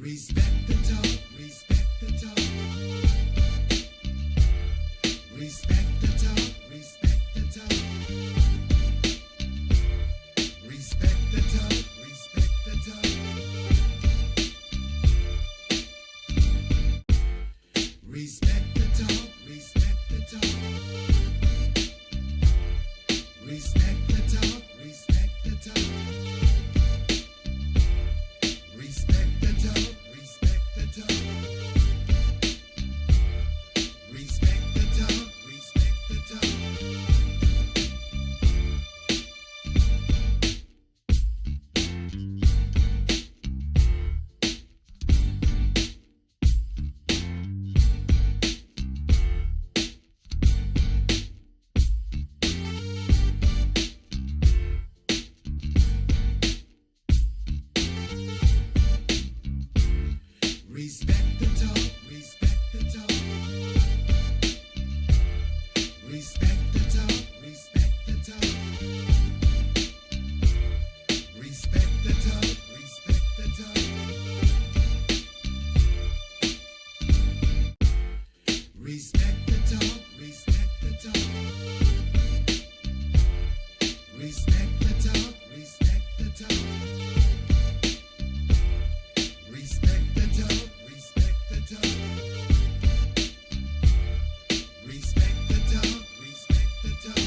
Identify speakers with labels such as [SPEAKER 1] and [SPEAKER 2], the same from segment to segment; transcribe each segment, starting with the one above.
[SPEAKER 1] Respect the talk, respect the talk. Respect the talk, respect the talk. Respect the talk, respect the talk. Respect the talk, respect the talk. Respect the talk, respect the talk. Respect the talk, respect the talk. Respect the talk, respect the talk. Respect the talk, respect the talk. Respect the talk, respect the talk. Respect the talk, respect the talk. Respect the talk, respect the talk. Respect the talk, respect the talk. Respect the talk, respect the talk. Respect the talk, respect the talk.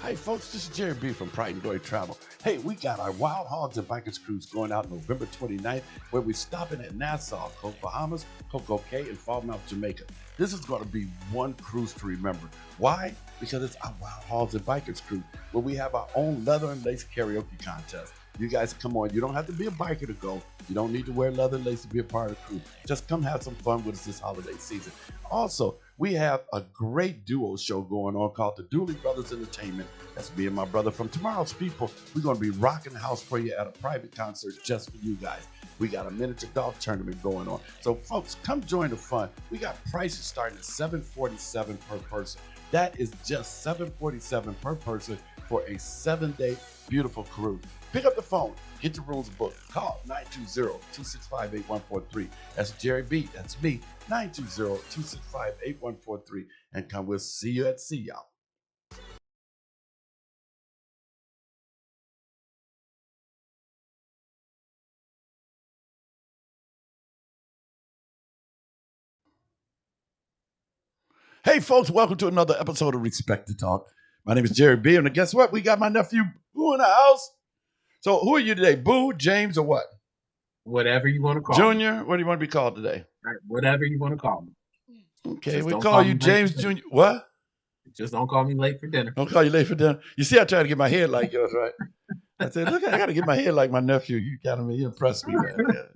[SPEAKER 2] Hey folks, this is Jerry B from Pride and Glory Travel. Hey, we got our Wild Hogs and Bikers cruise going out November 29th, where we're stopping at Nassau, Coke Bahamas, Coco Cay, and Falmouth, Jamaica. This is going to be one cruise to remember. Why? Because it's our Wild Hogs and Bikers cruise, where we have our own leather and lace karaoke contest. You guys come on. You don't have to be a biker to go. You don't need to wear leather and lace to be a part of the cruise. Just come have some fun with us this holiday season. Also, we have a great duo show going on called the Dooley Brothers Entertainment. That's me and my brother from Tomorrow's People. We're going to be rocking the house for you at a private concert just for you guys. We got a miniature golf tournament going on. So, folks, come join the fun. We got prices starting at $747 per person. That is just $747 per person for a 7-day beautiful cruise. Pick up the phone. Get your rooms booked. Call 920-265-8143. That's Jerry B. That's me. 920-265-8143. And come. We'll see you at sea, y'all. Hey, folks, welcome to another episode of Respect the Talk. My name is Jerry B. And guess what? We got my nephew Boo in the house. So who are you today? Boo, James, or what?
[SPEAKER 3] Whatever you want to call
[SPEAKER 2] Junior?
[SPEAKER 3] me.
[SPEAKER 2] What do you want to be called today?
[SPEAKER 3] Right, whatever you want to call me.
[SPEAKER 2] Okay,
[SPEAKER 3] Just
[SPEAKER 2] we
[SPEAKER 3] don't
[SPEAKER 2] call
[SPEAKER 3] call
[SPEAKER 2] you
[SPEAKER 3] me late
[SPEAKER 2] James
[SPEAKER 3] for dinner.
[SPEAKER 2] Jr. What?
[SPEAKER 3] Just don't call me late for dinner.
[SPEAKER 2] Don't call you late for dinner. You see, I try to get my head like yours, right? I said, look, I got to get my head like my nephew. You kind of impressed me, man. Yeah.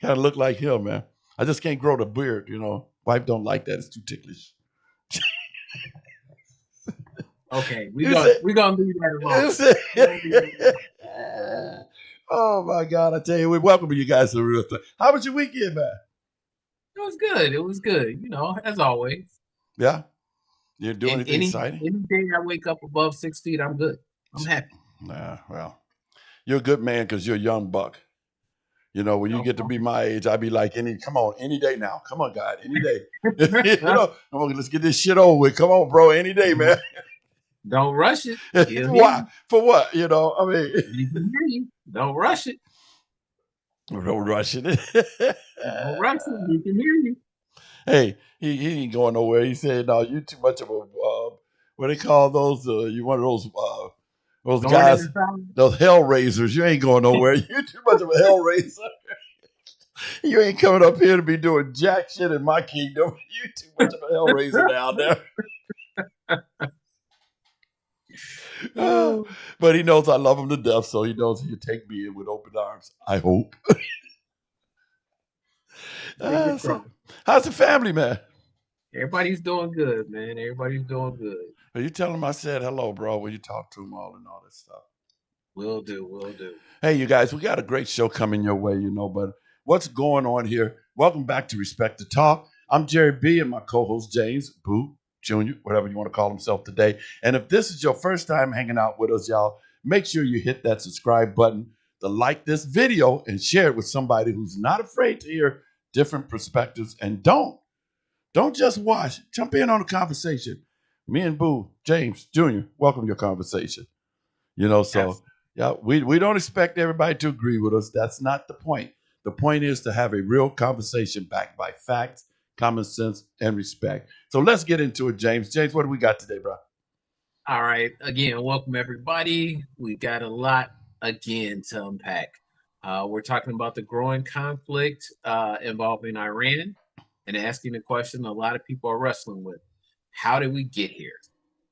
[SPEAKER 2] Kind of look like him, man. I just can't grow the beard, you know. Wife don't like that. It's too ticklish.
[SPEAKER 3] Okay, we're gonna leave that alone.
[SPEAKER 2] Oh my God! I tell you, we welcome you guys to the real thing. How was your weekend, man?
[SPEAKER 3] It was good. It was good. You know, as always.
[SPEAKER 2] Yeah. You do anything exciting?
[SPEAKER 3] Any day I wake up above 6 feet, I'm good. I'm happy.
[SPEAKER 2] Nah, well, you're a good man because you're a young buck. You know, when you get to be my age, I'd be like, come on, any day now. Come on, God, any day. You know, come on, let's get this shit over with. Come on, bro, any day, man.
[SPEAKER 3] Don't rush it.
[SPEAKER 2] Why? For what? You know, I mean.
[SPEAKER 3] You can hear you. Don't rush it.
[SPEAKER 2] Don't rush it.
[SPEAKER 3] Don't rush it. You can hear you.
[SPEAKER 2] Hey, he ain't going nowhere. He said, no, you too much of a, what they call those, you one of those guys, those hell raisers. You ain't going nowhere. You too much of a hell raiser. You ain't coming up here to be doing jack shit in my kingdom. You too much of a hell raiser down there. But he knows I love him to death, so he knows he'll take me in with open arms. I hope. So, how's the family, man?
[SPEAKER 3] Everybody's doing good, man. Everybody's doing good.
[SPEAKER 2] Are you tell him I said hello, bro, when you talk to him all and all this stuff?
[SPEAKER 3] Will do.
[SPEAKER 2] Hey, you guys, we got a great show coming your way, you know, but What's going on here? Welcome back to Respect the Talk. I'm Jerry B and my co-host James Boo Jr., whatever you want to call himself today. And if this is your first time hanging out with us, y'all, make sure you hit that subscribe button, to like this video, and share it with somebody who's not afraid to hear different perspectives. And don't just watch. Jump in on the conversation. Me and Boo, James Jr., welcome your conversation. So
[SPEAKER 3] Absolutely.
[SPEAKER 2] yeah, we don't expect everybody to agree with us. That's not the point. The point is to have a real conversation backed by facts, common sense, and respect. So let's get into it, James. James, what do we got today, bro?
[SPEAKER 3] All right. Again, welcome everybody. We got a lot again to unpack. We're talking about the growing conflict involving Iran and asking the question a lot of people are wrestling with: how did we get here,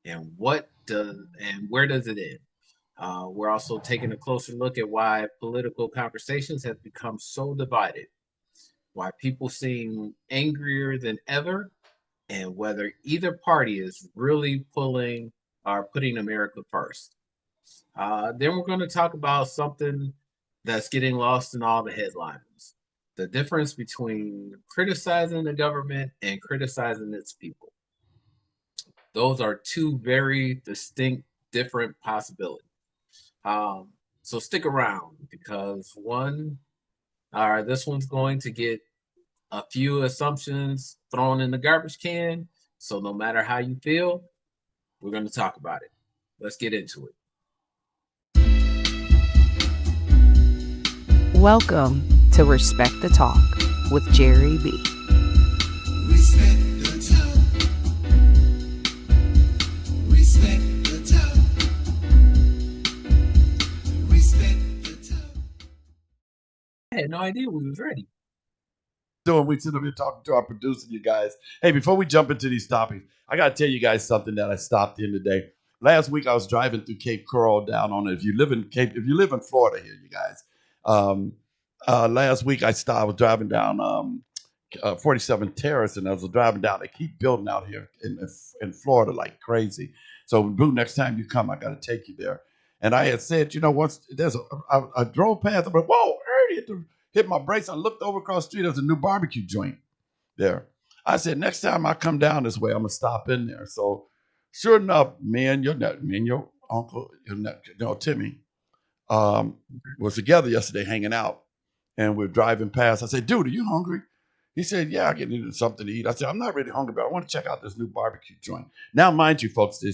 [SPEAKER 3] and where does it end? We're also taking a closer look at why political conversations have become so divided, why people seem angrier than ever, and whether either party is really pulling or putting America first. Then we're going to talk about something that's getting lost in all the headlines: the difference between criticizing the government and criticizing its people. Those are two very distinct, different possibilities. Um, so stick around because this one's going to get a few assumptions thrown in the garbage can. So no matter how you feel, we're going to talk about it. Let's get into it.
[SPEAKER 4] Welcome to Respect the Talk with Jerry B.
[SPEAKER 1] Respect the talk. Respect the talk. Respect the talk.
[SPEAKER 3] I had no idea we was ready.
[SPEAKER 2] We sit up here talking to our producer, you guys. Hey, before we jump into these topics, I got to tell you guys something that I stopped in today. Last week, I was driving through Cape Coral down on it. If you live in Florida here, you guys. Last week, I was driving down 47th Terrace, and I was driving down. They keep building out here in Florida like crazy. So, Boo, next time you come, I got to take you there. And I had said, once I drove past, I'm like, whoa, I already hit my brakes. I looked over across the street. There's a new barbecue joint there. I said, next time I come down this way, I'm gonna stop in there. So, sure enough, me and your uncle, Timmy, was together yesterday hanging out, and we're driving past. I said, dude, are you hungry? He said, yeah, I get needed something to eat. I said, I'm not really hungry, but I want to check out this new barbecue joint. Now, mind you, folks, I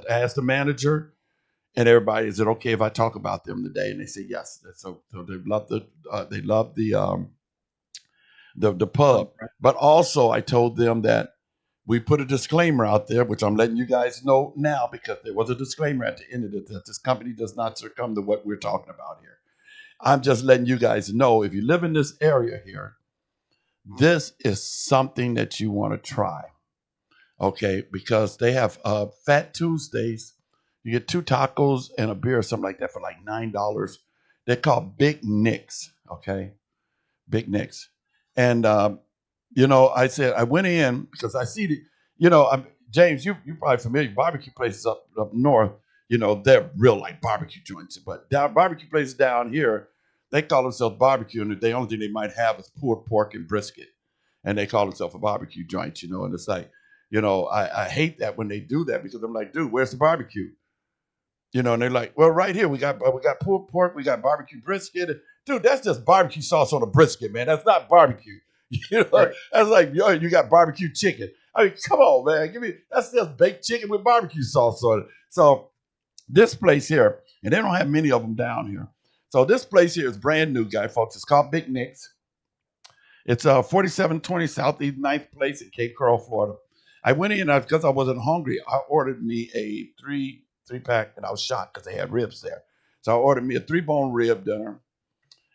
[SPEAKER 2] asked the manager and everybody, is it okay if I talk about them today? And they say yes. So they love the pub. But also, I told them that we put a disclaimer out there, which I'm letting you guys know now because there was a disclaimer at the end of it that this company does not succumb to what we're talking about here. I'm just letting you guys know if you live in this area here, this is something that you want to try. Okay, because they have Fat Tuesdays. You get 2 tacos and a beer or something like that for like $9. They're called Big Nicks. Okay, Big Nicks. And I said I went in because I see James, you probably familiar barbecue places up north. They're real like barbecue joints, but down barbecue places down here, they call themselves barbecue, and the only thing they might have is pulled pork and brisket, and they call themselves a barbecue joint. And it's like, I hate that when they do that because I'm like, dude, where's the barbecue? And they're like, well, right here we got pulled pork, we got barbecue brisket. Dude, that's just barbecue sauce on a brisket, man. That's not barbecue.
[SPEAKER 3] Right.
[SPEAKER 2] That's like, yo, you got barbecue chicken. I mean, come on, man. That's just baked chicken with barbecue sauce on it. So this place here, and they don't have many of them down here. So this place here is brand new, guy, folks. It's called Big Nick's. It's 4720 Southeast 9th Place in Cape Coral, Florida. I went in because I wasn't hungry. I ordered me a three pack, and I was shocked because they had ribs there. So I ordered me a 3-bone rib dinner,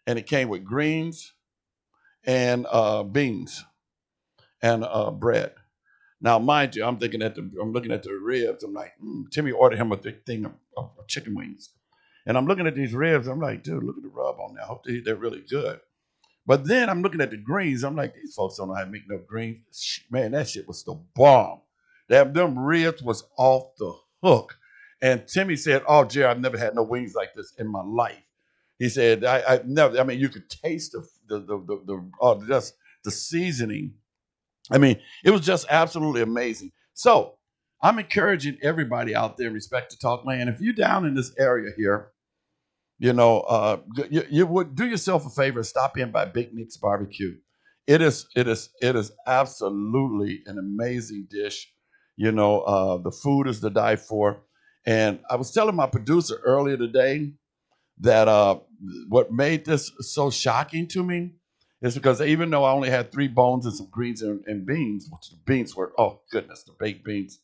[SPEAKER 2] and it came with greens and beans and bread. Now, mind you, I'm looking at the ribs. I'm like, Timmy ordered him a big thing of chicken wings, and I'm looking at these ribs. I'm like, dude, look at the rub on there. I hope they're really good. But then I'm looking at the greens. I'm like, these folks don't know how to make no greens. Man, that shit was the bomb. Them ribs was off the hook. And Timmy said, oh, Jerry, I've never had no wings like this in my life. He said, I never. I mean, you could taste just the seasoning. I mean, it was just absolutely amazing. So I'm encouraging everybody out there in Respect to Talk Land. If you're down in this area here, you would do yourself a favor and stop in by Big Nick's Barbecue. It is absolutely an amazing dish. The food is to die for. And I was telling my producer earlier today that what made this so shocking to me is because even though I only had 3 bones and some greens and beans, which the beans were, oh goodness, the baked beans,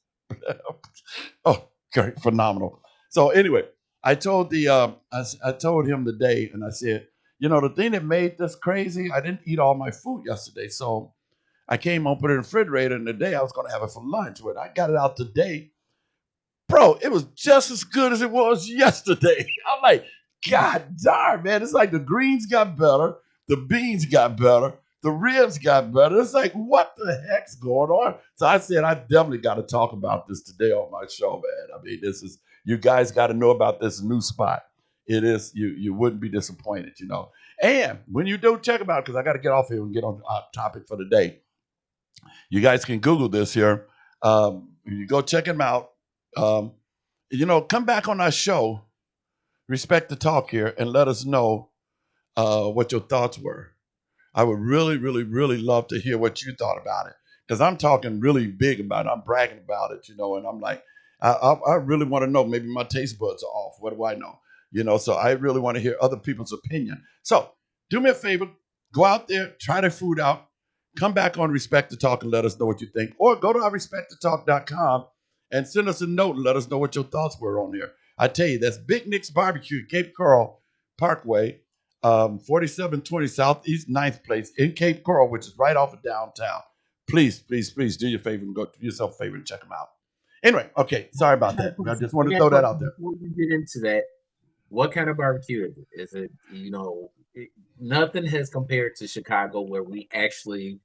[SPEAKER 2] oh, great, phenomenal. So anyway, I told him today, and I said, the thing that made this crazy, I didn't eat all my food yesterday, so I came home, put it in the refrigerator, and today I was going to have it for lunch. But I got it out today, bro. It was just as good as it was yesterday. I'm like, God darn, man, it's like the greens got better, the beans got better, the ribs got better. It's like, what the heck's going on? So I said, I definitely got to talk about this today on my show, man. I mean, you guys got to know about this new spot. It is, you wouldn't be disappointed. And when you do, check them out, because I got to get off here and get on our topic for the day. You guys can Google this here. You go check them out. Come back on our show, Respect the Talk here, and let us know what your thoughts were. I would really, really, really love to hear what you thought about it, because I'm talking really big about it. I'm bragging about it, and I'm like, I really want to know. Maybe my taste buds are off. What do I know? So I really want to hear other people's opinion. So do me a favor, go out there, try their food out, come back on Respect the Talk and let us know what you think, or go to our respecttotalk.com and send us a note and let us know what your thoughts were on there. I tell you, that's Big Nick's Barbecue, Cape Coral Parkway, 4720 Southeast 9th Place in Cape Coral, which is right off of downtown. Please, please, please do your favor and go do yourself a favor and check them out. Anyway, okay, sorry about that. I just wanted to throw that out there.
[SPEAKER 3] Before we get into that, what kind of barbecue is it? Is it, nothing has compared to Chicago, where we actually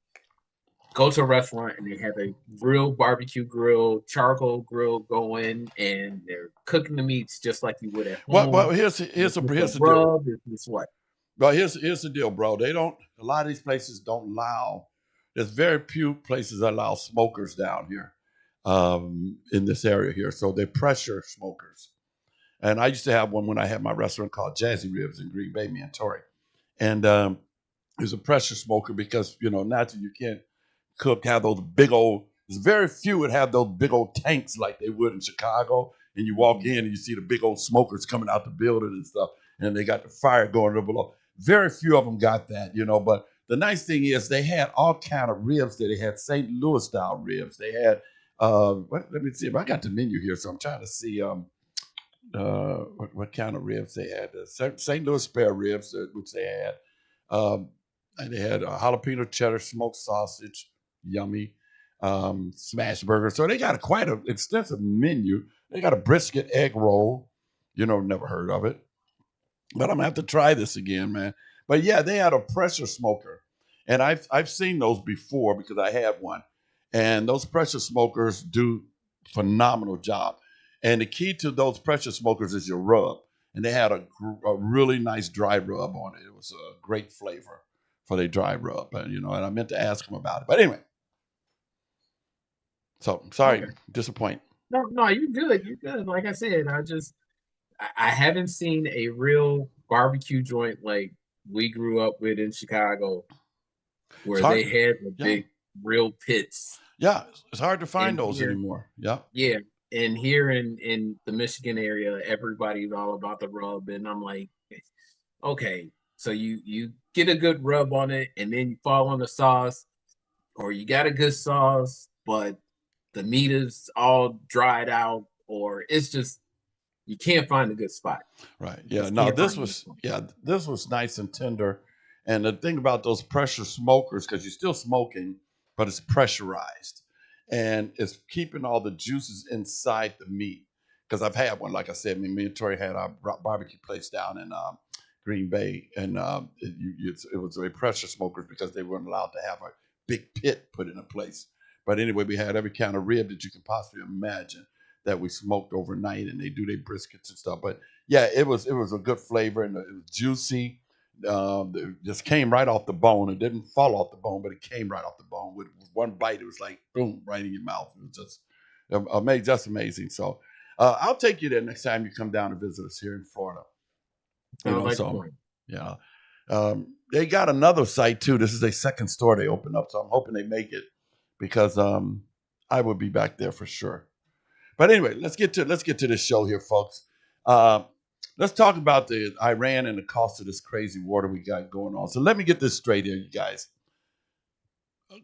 [SPEAKER 3] go to a restaurant and they have a real barbecue grill, charcoal grill going, and they're cooking the meats just like you would at home.
[SPEAKER 2] Well, here's the deal.
[SPEAKER 3] Rub, is what?
[SPEAKER 2] Well, here's the deal, bro. A lot of these places don't allow. There's very few places that allow smokers down here, in this area here. So they're pressure smokers. And I used to have one when I had my restaurant called Jazzy Ribs in Green Bay, me and Tori. And it was a pressure smoker because, naturally you can't have those big old, there's very few would have those big old tanks like they would in Chicago. And you walk in and you see the big old smokers coming out the building and stuff. And they got the fire going up below. Very few of them got that, but the nice thing is they had all kind of ribs there. They had St. Louis style ribs. They had, let me see if I got the menu here. So I'm trying to see what kind of ribs they had. St. Louis spare ribs, which they had. And they had jalapeno cheddar smoked sausage, yummy, smash burger. So they got quite an extensive menu. They got a brisket egg roll. Never heard of it. But I'm gonna have to try this again, man. But yeah, they had a pressure smoker, and I've seen those before because I had one, and those pressure smokers do phenomenal job. And the key to those pressure smokers is your rub, and they had a really nice dry rub on it. It was a great flavor for their dry rub, and I meant to ask them about it, but anyway. So sorry,
[SPEAKER 3] Okay.
[SPEAKER 2] disappoint.
[SPEAKER 3] No, you're good. You're good. Like I said, I haven't seen a real barbecue joint like we grew up with in Chicago, where they had the big real pits.
[SPEAKER 2] Yeah, it's hard to find those
[SPEAKER 3] here,
[SPEAKER 2] anymore. Yeah.
[SPEAKER 3] Yeah. And here in the Michigan area, everybody's all about the rub. And I'm like, okay, so you get a good rub on it and then you fall on the sauce, or you got a good sauce, but the meat is all dried out, or it's just, you can't find a good spot.
[SPEAKER 2] Right. Yeah. No, this was nice and tender. And the thing about those pressure smokers, because you're still smoking, but it's pressurized. And it's keeping all the juices inside the meat. Because I've had one, like I said, me and Tori had our barbecue place down in Green Bay. And it was a pressure smokers because they weren't allowed to have a big pit put in a place. But anyway, we had every kind of rib that you can possibly imagine that we smoked overnight, and they do their briskets and stuff. But yeah, it was a good flavor and it was juicy. It just came right off the bone. It didn't fall off the bone, but it came right off the bone. With one bite, it was like boom, right in your mouth. It was just amazing, just amazing. So I'll take you there next time you come down to visit us here in Florida.
[SPEAKER 3] Sounds like
[SPEAKER 2] So
[SPEAKER 3] fun.
[SPEAKER 2] yeah. They got another site too. This is a second store they opened up, so I'm hoping they make it because I will be back there for sure. But anyway, let's get to this show here, folks. Uh, let's talk about the Iran and the cost of this crazy war that we got going on. So let me get this straight here, you guys.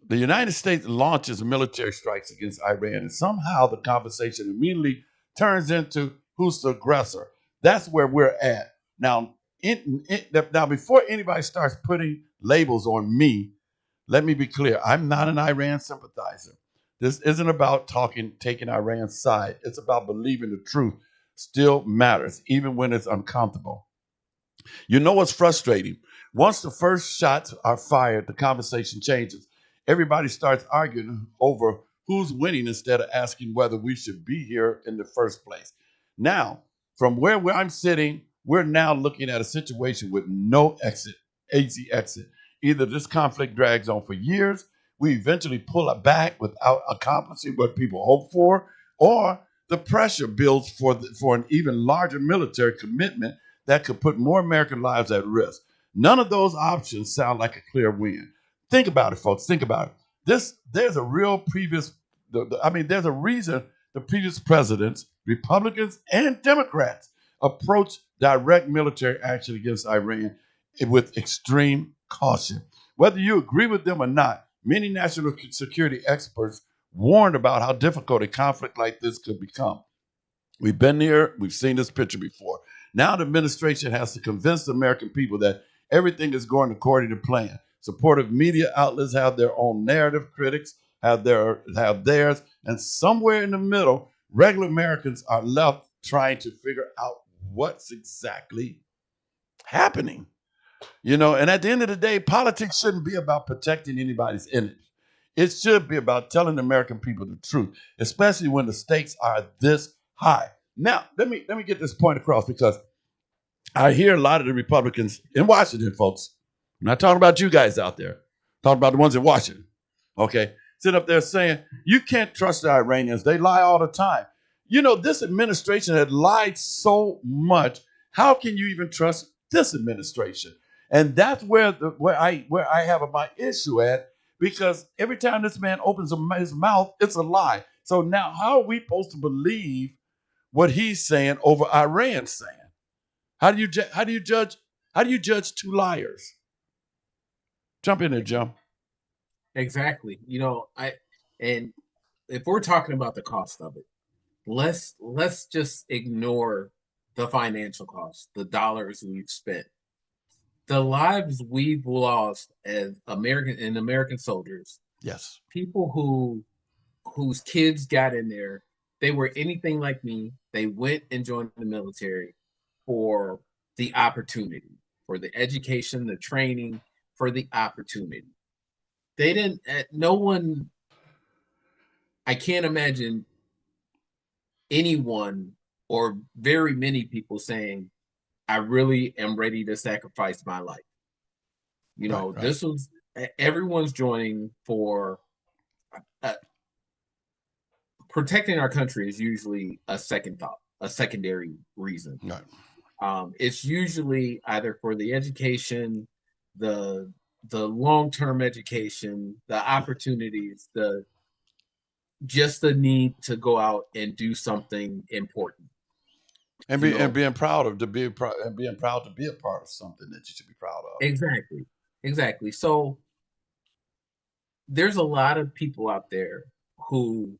[SPEAKER 2] The United States launches military strikes against Iran, and somehow the conversation immediately turns into who's the aggressor. That's where we're at now. Now, before anybody starts putting labels on me, let me be clear. I'm not an Iran sympathizer. This isn't about taking Iran's side. It's about believing the truth still matters, even when it's uncomfortable. You know what's frustrating? Once the first shots are fired, the conversation changes. Everybody starts arguing over who's winning instead of asking whether we should be here in the first place. Now, from where I'm sitting, we're now looking at a situation with no exit, easy exit. Either this conflict drags on for years, we eventually pull it back without accomplishing what people hope for, or the pressure builds for an even larger military commitment that could put more American lives at risk. None of those options sound like a clear win. Think about it, folks. Think about it. There's a real there's a reason the previous presidents, Republicans and Democrats, approached direct military action against Iran with extreme caution. Whether you agree with them or not, many national security experts warned about how difficult a conflict like this could become. We've been here, we've seen this picture before. Now the administration has to convince the American people that everything is going according to plan. Supportive media outlets have their own narrative, critics have theirs, and somewhere in the middle, regular Americans are left trying to figure out what's exactly happening. And at the end of the day, politics shouldn't be about protecting anybody's image. It should be about telling the American people the truth, especially when the stakes are this high. Now, let me get this point across because I hear a lot of the Republicans in Washington, folks. I'm not talking about you guys out there. I'm talking about the ones in Washington. Okay, sit up there saying you can't trust the Iranians. They lie all the time. This administration had lied so much. How can you even trust this administration? And that's where I have my issue at because every time this man opens his mouth, it's a lie. So now, how are we supposed to believe what he's saying over Iran saying? How do you judge? How do you judge two liars? Jump in there, Jim.
[SPEAKER 3] Exactly. And if we're talking about the cost of it, let's just ignore the financial cost, the dollars we've spent, the lives we've lost as American soldiers,
[SPEAKER 2] Yes.
[SPEAKER 3] people whose kids got in there. They were anything like me. They went and joined the military for the opportunity, for the education, the training, for the opportunity. They didn't, no one, I can't imagine anyone or very many people saying, I really am ready to sacrifice my life.
[SPEAKER 2] Right.
[SPEAKER 3] This was, everyone's joining for protecting our country is usually a second thought, a secondary reason.
[SPEAKER 2] Right.
[SPEAKER 3] It's usually either for the education, the long-term education, the opportunities, just the need to go out and do something important.
[SPEAKER 2] And being proud to be a part of something that you should be proud of.
[SPEAKER 3] Exactly. So there's a lot of people out there who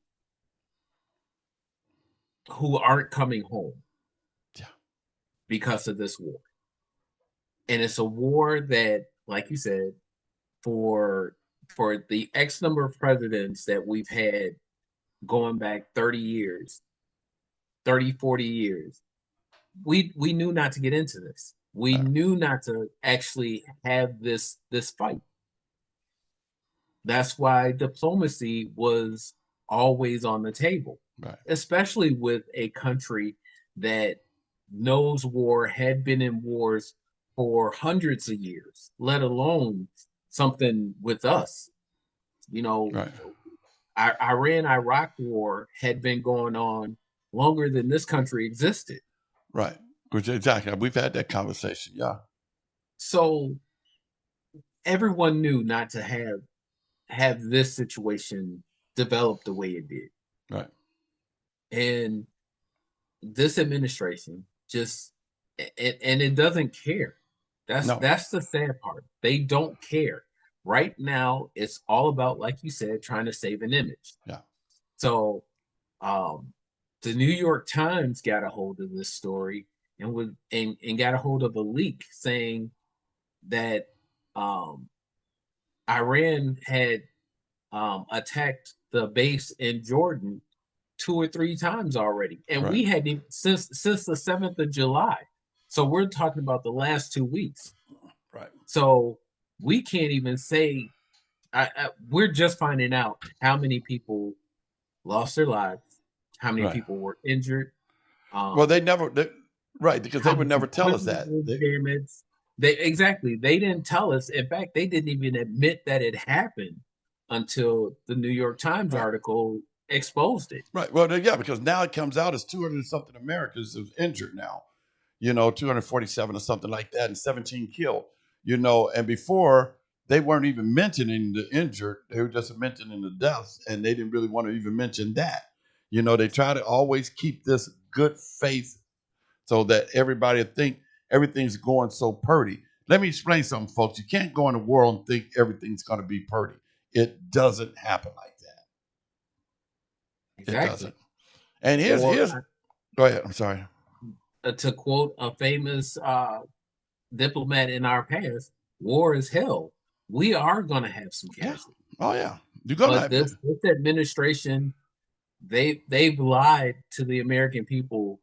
[SPEAKER 3] aren't coming home.
[SPEAKER 2] Yeah.
[SPEAKER 3] Because of this war. And it's a war that, like you said, for the X number of presidents that we've had going back 30 years, 30, 40 years, we knew not to get into this. We knew not to actually have this fight. That's why diplomacy was always on the table,
[SPEAKER 2] right.
[SPEAKER 3] Especially with a country that knows war, had been in wars for hundreds of years, let alone something with us. You know,
[SPEAKER 2] Right.
[SPEAKER 3] Iran-Iraq war had been going on longer than this country existed.
[SPEAKER 2] Right. Which exactly. We've had that conversation. Yeah.
[SPEAKER 3] So everyone knew not to have this situation develop the way it did.
[SPEAKER 2] Right.
[SPEAKER 3] And this administration just and it doesn't care.
[SPEAKER 2] No.
[SPEAKER 3] That's the sad part. They don't care. Right now, it's all about, like you said, trying to save an image.
[SPEAKER 2] Yeah.
[SPEAKER 3] So the New York Times got a hold of this story and got a hold of a leak saying that Iran had attacked the base in Jordan 2 or 3 times already, and we
[SPEAKER 2] Right.
[SPEAKER 3] hadn't since the 7th of July. So we're talking about the last 2 weeks.
[SPEAKER 2] Right.
[SPEAKER 3] So we can't even say. We're just finding out how many people lost their lives, how many
[SPEAKER 2] Right.
[SPEAKER 3] people were injured.
[SPEAKER 2] Well, right, because they
[SPEAKER 3] How
[SPEAKER 2] would
[SPEAKER 3] much
[SPEAKER 2] never tell us
[SPEAKER 3] equipment
[SPEAKER 2] that.
[SPEAKER 3] was damaged. They didn't tell us. In fact, they didn't even admit that it happened until the New York Times
[SPEAKER 2] Right.
[SPEAKER 3] article exposed it.
[SPEAKER 2] Right. Well, yeah, because now it comes out as 200 and something Americans is injured now. 247 or something like that, and 17 killed. And before they weren't even mentioning the injured; they were just mentioning the deaths, and they didn't really want to even mention that. They try to always keep this good faith so that everybody think everything's going so purty. Let me explain something, folks. You can't go in the world and think everything's going to be purty. It doesn't happen like that. It
[SPEAKER 3] Exactly.
[SPEAKER 2] doesn't. And here's go ahead. I'm sorry.
[SPEAKER 3] To quote a famous diplomat in our past, war is hell. We are going to have some casualties.
[SPEAKER 2] Oh yeah, you're gonna
[SPEAKER 3] But
[SPEAKER 2] have
[SPEAKER 3] this administration, they've lied to the American people.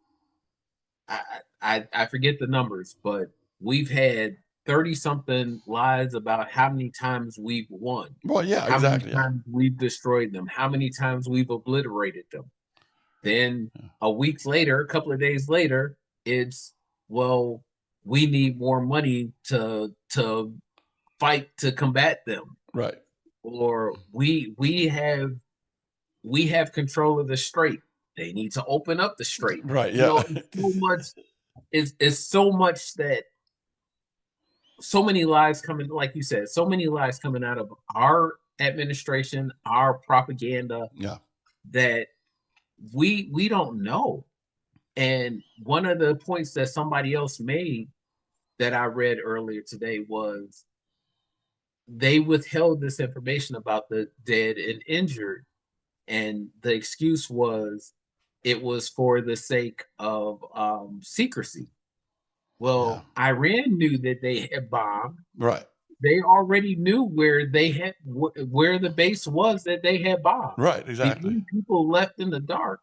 [SPEAKER 3] I forget the numbers, but we've had 30 something lies about how many times we've won.
[SPEAKER 2] Well, yeah,
[SPEAKER 3] how
[SPEAKER 2] exactly.
[SPEAKER 3] many times we've destroyed them, how many times we've obliterated them. Then a week later, a couple of days later, it's, well, we need more money to fight to combat them.
[SPEAKER 2] Right.
[SPEAKER 3] Or we have control of the strait. They need to open up the strait.
[SPEAKER 2] Right. Yeah.
[SPEAKER 3] It's so much that so many lies coming, like you said, so many lies coming out of our administration, our propaganda.
[SPEAKER 2] Yeah.
[SPEAKER 3] That we don't know. And one of the points that somebody else made that I read earlier today was they withheld this information about the dead and injured, and the excuse was it was for the sake of secrecy. Well, Iran knew that they had bombed.
[SPEAKER 2] Right.
[SPEAKER 3] They already knew where where the base was that they had bombed.
[SPEAKER 2] Right.
[SPEAKER 3] The
[SPEAKER 2] Exactly.
[SPEAKER 3] only people left in the dark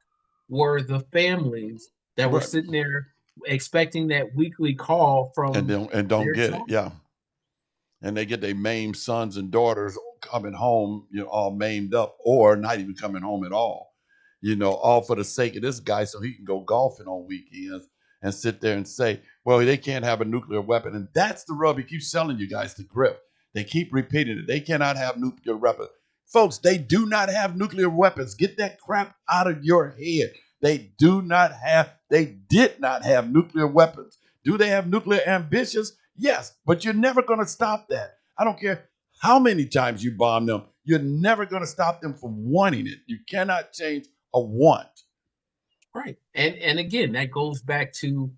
[SPEAKER 3] were the families that were sitting there expecting that weekly call from
[SPEAKER 2] and don't get
[SPEAKER 3] child.
[SPEAKER 2] it. Yeah. And they get their maimed sons and daughters coming home, all maimed up, or not even coming home at all. All for the sake of this guy, so he can go golfing on weekends and sit there and say, well, they can't have a nuclear weapon. And that's the rub he keeps selling you guys, the grip. They keep repeating it. They cannot have nuclear weapons. Folks, they do not have nuclear weapons. Get that crap out of your head. They did not have nuclear weapons. Do they have nuclear ambitions? Yes, but you're never going to stop that. I don't care how many times you bomb them. You're never going to stop them from wanting it. You cannot change a want.
[SPEAKER 3] Right. And again, that goes back to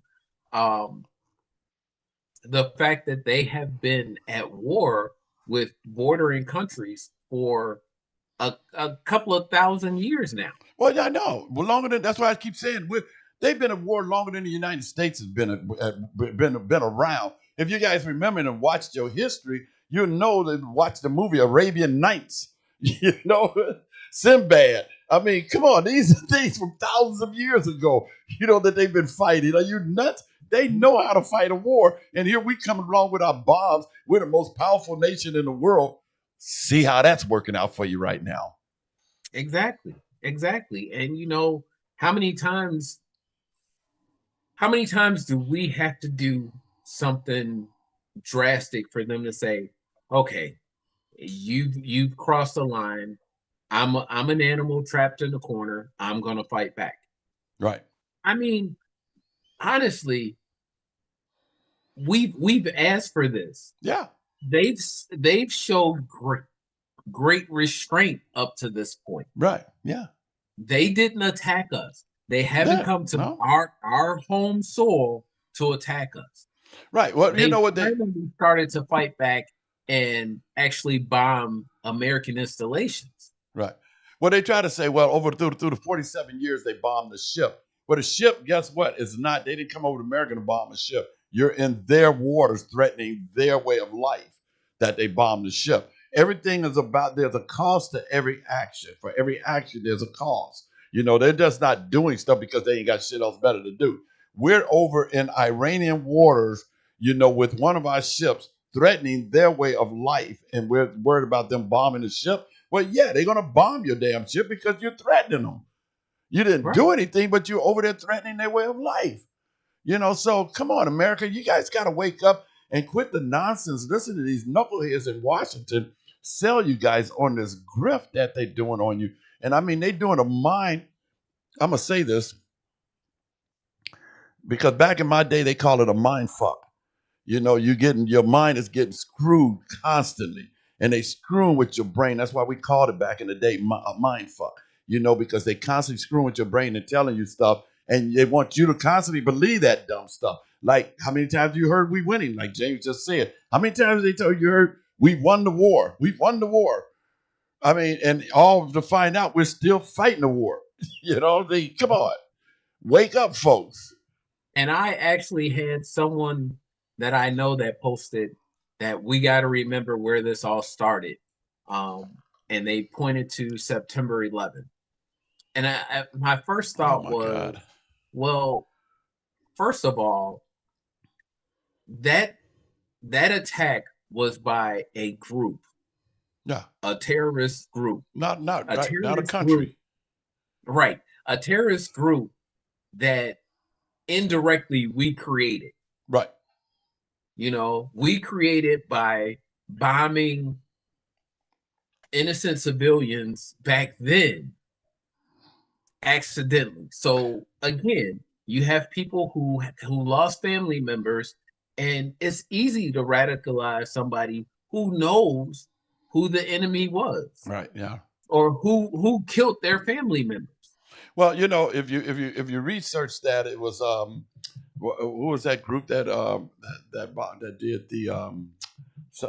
[SPEAKER 3] the fact that they have been at war with bordering countries for a couple of thousand years now.
[SPEAKER 2] Well, I know. Well, longer than that's why I keep saying they've been at war longer than the United States has been around. If you guys remember and watched your history, you know that watch the movie Arabian Nights. Sinbad. I mean, come on, these are things from thousands of years ago. That they've been fighting. Are you nuts? They know how to fight a war, and here we come along with our bombs. We're the most powerful nation in the world. See how that's working out for you right now.
[SPEAKER 3] Exactly. And how many times how many times do we have to do something drastic for them to say, okay, you've crossed the line. I'm an animal trapped in the corner. I'm gonna fight back.
[SPEAKER 2] Right.
[SPEAKER 3] I mean, honestly, we've asked for this.
[SPEAKER 2] Yeah.
[SPEAKER 3] They've showed great restraint up to this point.
[SPEAKER 2] Right. Yeah.
[SPEAKER 3] They didn't attack us. They haven't
[SPEAKER 2] Yeah.
[SPEAKER 3] come to
[SPEAKER 2] No.
[SPEAKER 3] our home soil to attack us.
[SPEAKER 2] Right. Well, you
[SPEAKER 3] They
[SPEAKER 2] know what they
[SPEAKER 3] finally started to fight back and actually bomb American installations.
[SPEAKER 2] right. Well, they try to say, well, over through the 47 years they bombed the ship. But a ship, guess what? Is not. They didn't come over to America to bomb a ship. You're in their waters, threatening their way of life. That they bombed the ship. Everything is about. There's a cost to every action. For every action, there's a cost. You know, they're just not doing stuff because they ain't got shit else better to do. We're over in Iranian waters, you know, with one of our ships threatening their way of life, and we're worried about them bombing the ship. Well, yeah, they're gonna bomb your damn ship because you're threatening them. You didn't
[SPEAKER 3] Right.
[SPEAKER 2] do anything, but you're over there threatening their way of life. You know, so come on, America, you guys got to wake up and quit the nonsense. Listen to these knuckleheads in Washington sell you guys on this grift that they're doing on you. And I mean, they're doing a mind. I'm gonna say this because back in my day, they call it a mind fuck. You know, your mind is getting screwed constantly, and they screwing with your brain. That's why we called it back in the day a mind fuck. You know, because they constantly screwing with your brain and telling you stuff, and they want you to constantly believe that dumb stuff. Like how many times you heard we winning? Like James just said, how many times they told you heard we won the war? We won the war. I mean, and all to find out we're still fighting the war. You know, come on, wake up, folks.
[SPEAKER 3] And I actually had someone that I know that posted that we got to remember where this all started. And they pointed to September 11th. And my first
[SPEAKER 2] Oh
[SPEAKER 3] thought
[SPEAKER 2] my
[SPEAKER 3] was,
[SPEAKER 2] God.
[SPEAKER 3] well, first of all, that attack was by a group,
[SPEAKER 2] Yeah,
[SPEAKER 3] a terrorist group,
[SPEAKER 2] not
[SPEAKER 3] a
[SPEAKER 2] right, not a
[SPEAKER 3] terrorist
[SPEAKER 2] country.
[SPEAKER 3] group, right? A terrorist group that indirectly we created.
[SPEAKER 2] Right.
[SPEAKER 3] You know, we created by bombing innocent civilians back then accidentally. So again, you have people who lost family members, and it's easy to radicalize somebody who knows who the enemy was
[SPEAKER 2] Right. Yeah.
[SPEAKER 3] or who killed their family members.
[SPEAKER 2] Well, you know, if you research that, it was who was that group that did the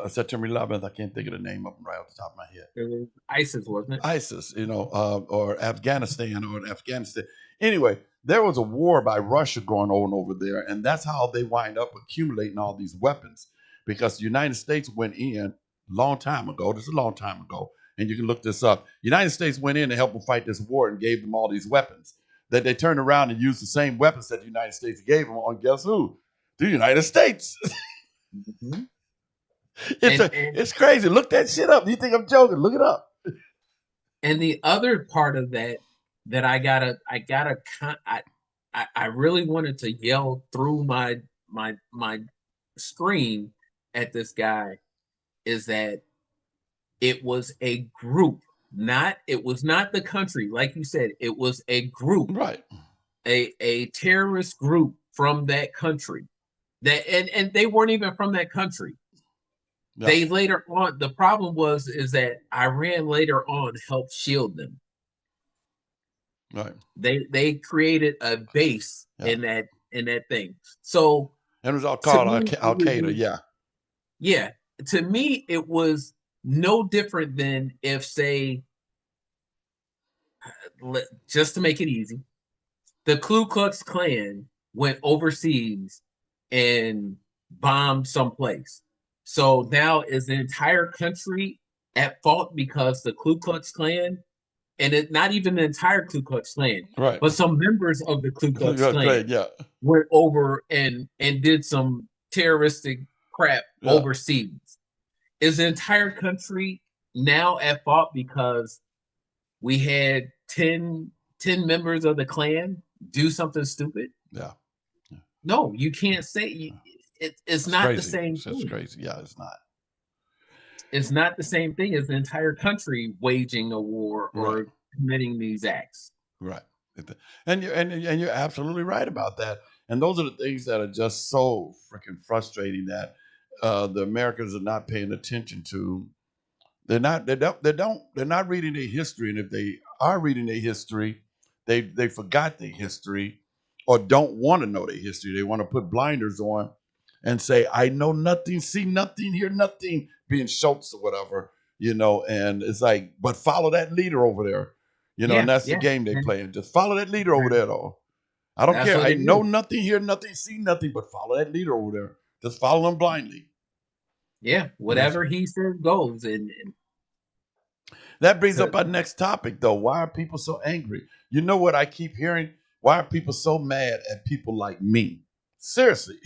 [SPEAKER 2] September 11th? I can't think of the name of them right off the top of my head.
[SPEAKER 3] It was ISIS, wasn't it?
[SPEAKER 2] ISIS, you know, or Afghanistan. Anyway, there was a war by Russia going on over there, and that's how they wind up accumulating all these weapons. Because the United States went in a long time ago. This is a long time ago, and you can look this up. The United States went in to help them fight this war and gave them all these weapons. That they turned around and used the same weapons that the United States gave them on guess who? The United States.
[SPEAKER 3] Mm-hmm.
[SPEAKER 2] It's crazy. Look that shit up. You think I'm joking? Look it up.
[SPEAKER 3] And the other part of that I really wanted to yell through my screen at this guy is that it was a group, it was not the country, like you said, it was a group,
[SPEAKER 2] Right.
[SPEAKER 3] a terrorist group from that country. That and they weren't even from that country.
[SPEAKER 2] Yeah.
[SPEAKER 3] They later on, the problem is that Iran later on helped shield them.
[SPEAKER 2] Right.
[SPEAKER 3] They created a base
[SPEAKER 2] Yeah.
[SPEAKER 3] in that thing. So
[SPEAKER 2] And it was all called
[SPEAKER 3] me,
[SPEAKER 2] Al Qaeda. Yeah.
[SPEAKER 3] yeah, to me it was no different than if, say, just to make it easy, the Ku Klux Klan went overseas and bombed someplace. So now is the entire country at fault because the Ku Klux Klan, and it not even the entire Ku Klux Klan,
[SPEAKER 2] Right.
[SPEAKER 3] but some members of the Ku Klux Klan
[SPEAKER 2] Yeah.
[SPEAKER 3] went over and did some terroristic crap overseas. Is the entire country now at fault because we had 10 members of the Klan do something stupid?
[SPEAKER 2] Yeah.
[SPEAKER 3] No, you can't say it's not the
[SPEAKER 2] crazy.
[SPEAKER 3] same
[SPEAKER 2] It's just
[SPEAKER 3] thing.
[SPEAKER 2] crazy. Yeah, it's not.
[SPEAKER 3] It's not the same thing as the entire country waging a war
[SPEAKER 2] Right.
[SPEAKER 3] or committing these acts.
[SPEAKER 2] Right. And you're absolutely right about that. And those are the things that are just so freaking frustrating that the Americans are not paying attention to. They're not reading their history, and if they are reading their history, they forgot their history, or don't want to know their history. They want to put blinders on and say, "I know nothing, see nothing, hear nothing," being Schultz or whatever, And it's like, but follow that leader over there, and
[SPEAKER 3] Yeah,
[SPEAKER 2] that's the
[SPEAKER 3] yeah.
[SPEAKER 2] game they
[SPEAKER 3] And
[SPEAKER 2] play. Just follow that leader over there, though. I don't
[SPEAKER 3] that's
[SPEAKER 2] care.
[SPEAKER 3] what
[SPEAKER 2] I
[SPEAKER 3] it
[SPEAKER 2] know
[SPEAKER 3] is.
[SPEAKER 2] nothing, hear nothing, see nothing, but follow that leader over there. Just follow them blindly.
[SPEAKER 3] Yeah,
[SPEAKER 2] Yes.
[SPEAKER 3] whatever he says goes. And
[SPEAKER 2] That brings
[SPEAKER 3] so
[SPEAKER 2] up our next topic, though. Why are people so angry? You know what I keep hearing? Why are people so mad at people like me? Seriously.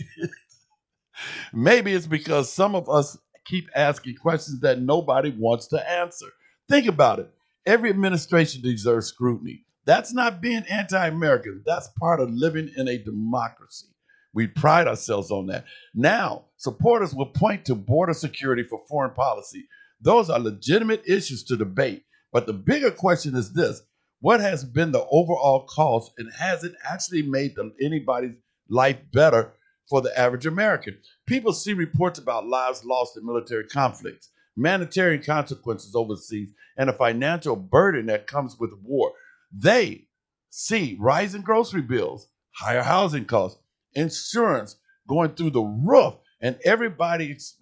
[SPEAKER 2] Maybe it's because some of us keep asking questions that nobody wants to answer. Think about it. Every administration deserves scrutiny. That's not being anti American, that's part of living in a democracy. We pride ourselves on that. Now, supporters will point to border security for foreign policy. Those are legitimate issues to debate. But the bigger question is this: what has been the overall cost, and has it actually made anybody's life better for the average American? People see reports about lives lost in military conflicts, humanitarian consequences overseas, and a financial burden that comes with war. They see rising grocery bills, higher housing costs, insurance going through the roof, and everybody's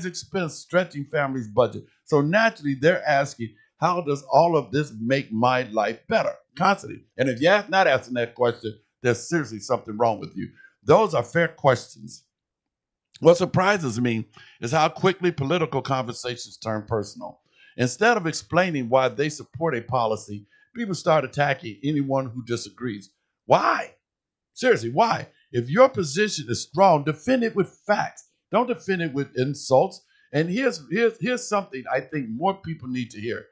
[SPEAKER 2] expense stretching families' budget. So naturally, they're asking, how does all of this make my life better? Constantly. And if you're not asking that question, there's seriously something wrong with you. Those are fair questions. What surprises me is how quickly political conversations turn personal. Instead of explaining why they support a policy, people start attacking anyone who disagrees. Why? Seriously, why? If your position is strong, defend it with facts. Don't defend it with insults. And here's something I think more people need to hear.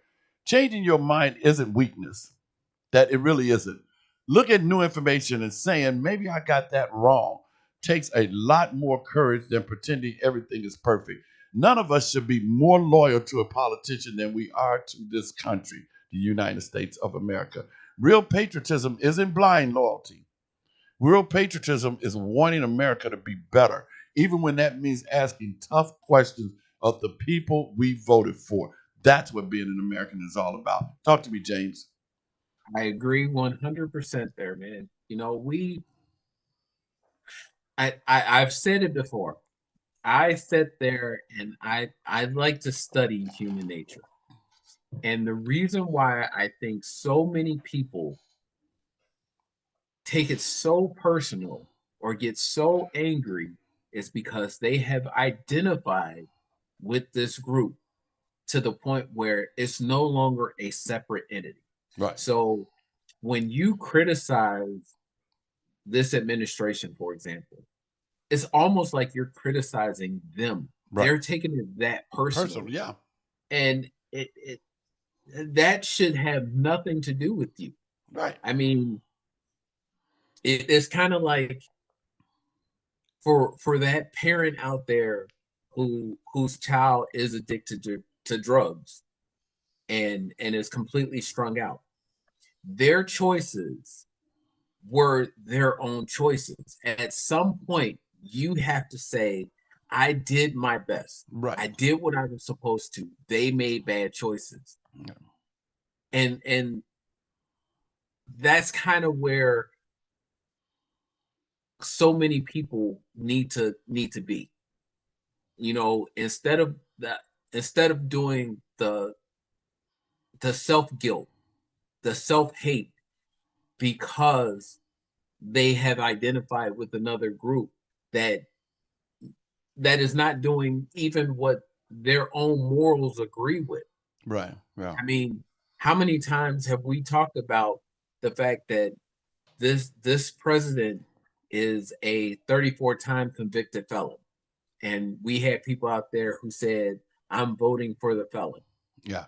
[SPEAKER 2] Changing your mind isn't weakness, that it really isn't. Look at new information and saying, maybe I got that wrong, takes a lot more courage than pretending everything is perfect. None of us should be more loyal to a politician than we are to this country, the United States of America. Real patriotism isn't blind loyalty. Real patriotism is wanting America to be better, even when that means asking tough questions of the people we voted for. That's what being an American is all about. Talk to me, James.
[SPEAKER 3] I agree 100% there, man. I've said it before. I sit there and I like to study human nature. And the reason why I think so many people take it so personal or get so angry is because they have identified with this group to the point where it's no longer a separate entity.
[SPEAKER 2] Right.
[SPEAKER 3] So when you criticize this administration, for example, it's almost like you're criticizing them.
[SPEAKER 2] Right.
[SPEAKER 3] They're taking it that personal.
[SPEAKER 2] Personal, yeah.
[SPEAKER 3] And it that should have nothing to do with you.
[SPEAKER 2] Right.
[SPEAKER 3] I mean, it's kind of like for that parent out there whose child is addicted to drugs and is completely strung out. Their choices were their own choices. At some point, you have to say, I did my best.
[SPEAKER 2] Right.
[SPEAKER 3] I did what I was supposed to. They made bad choices.
[SPEAKER 2] Yeah.
[SPEAKER 3] And that's kind of where so many people need to be. Instead of that, instead of doing the self-guilt, the self-hate because they have identified with another group that is not doing even what their own morals agree with.
[SPEAKER 2] Right. Yeah.
[SPEAKER 3] I mean, how many times have we talked about the fact that this president is a 34-time convicted felon? And we had people out there who said, I'm voting for the felon.
[SPEAKER 2] Yeah.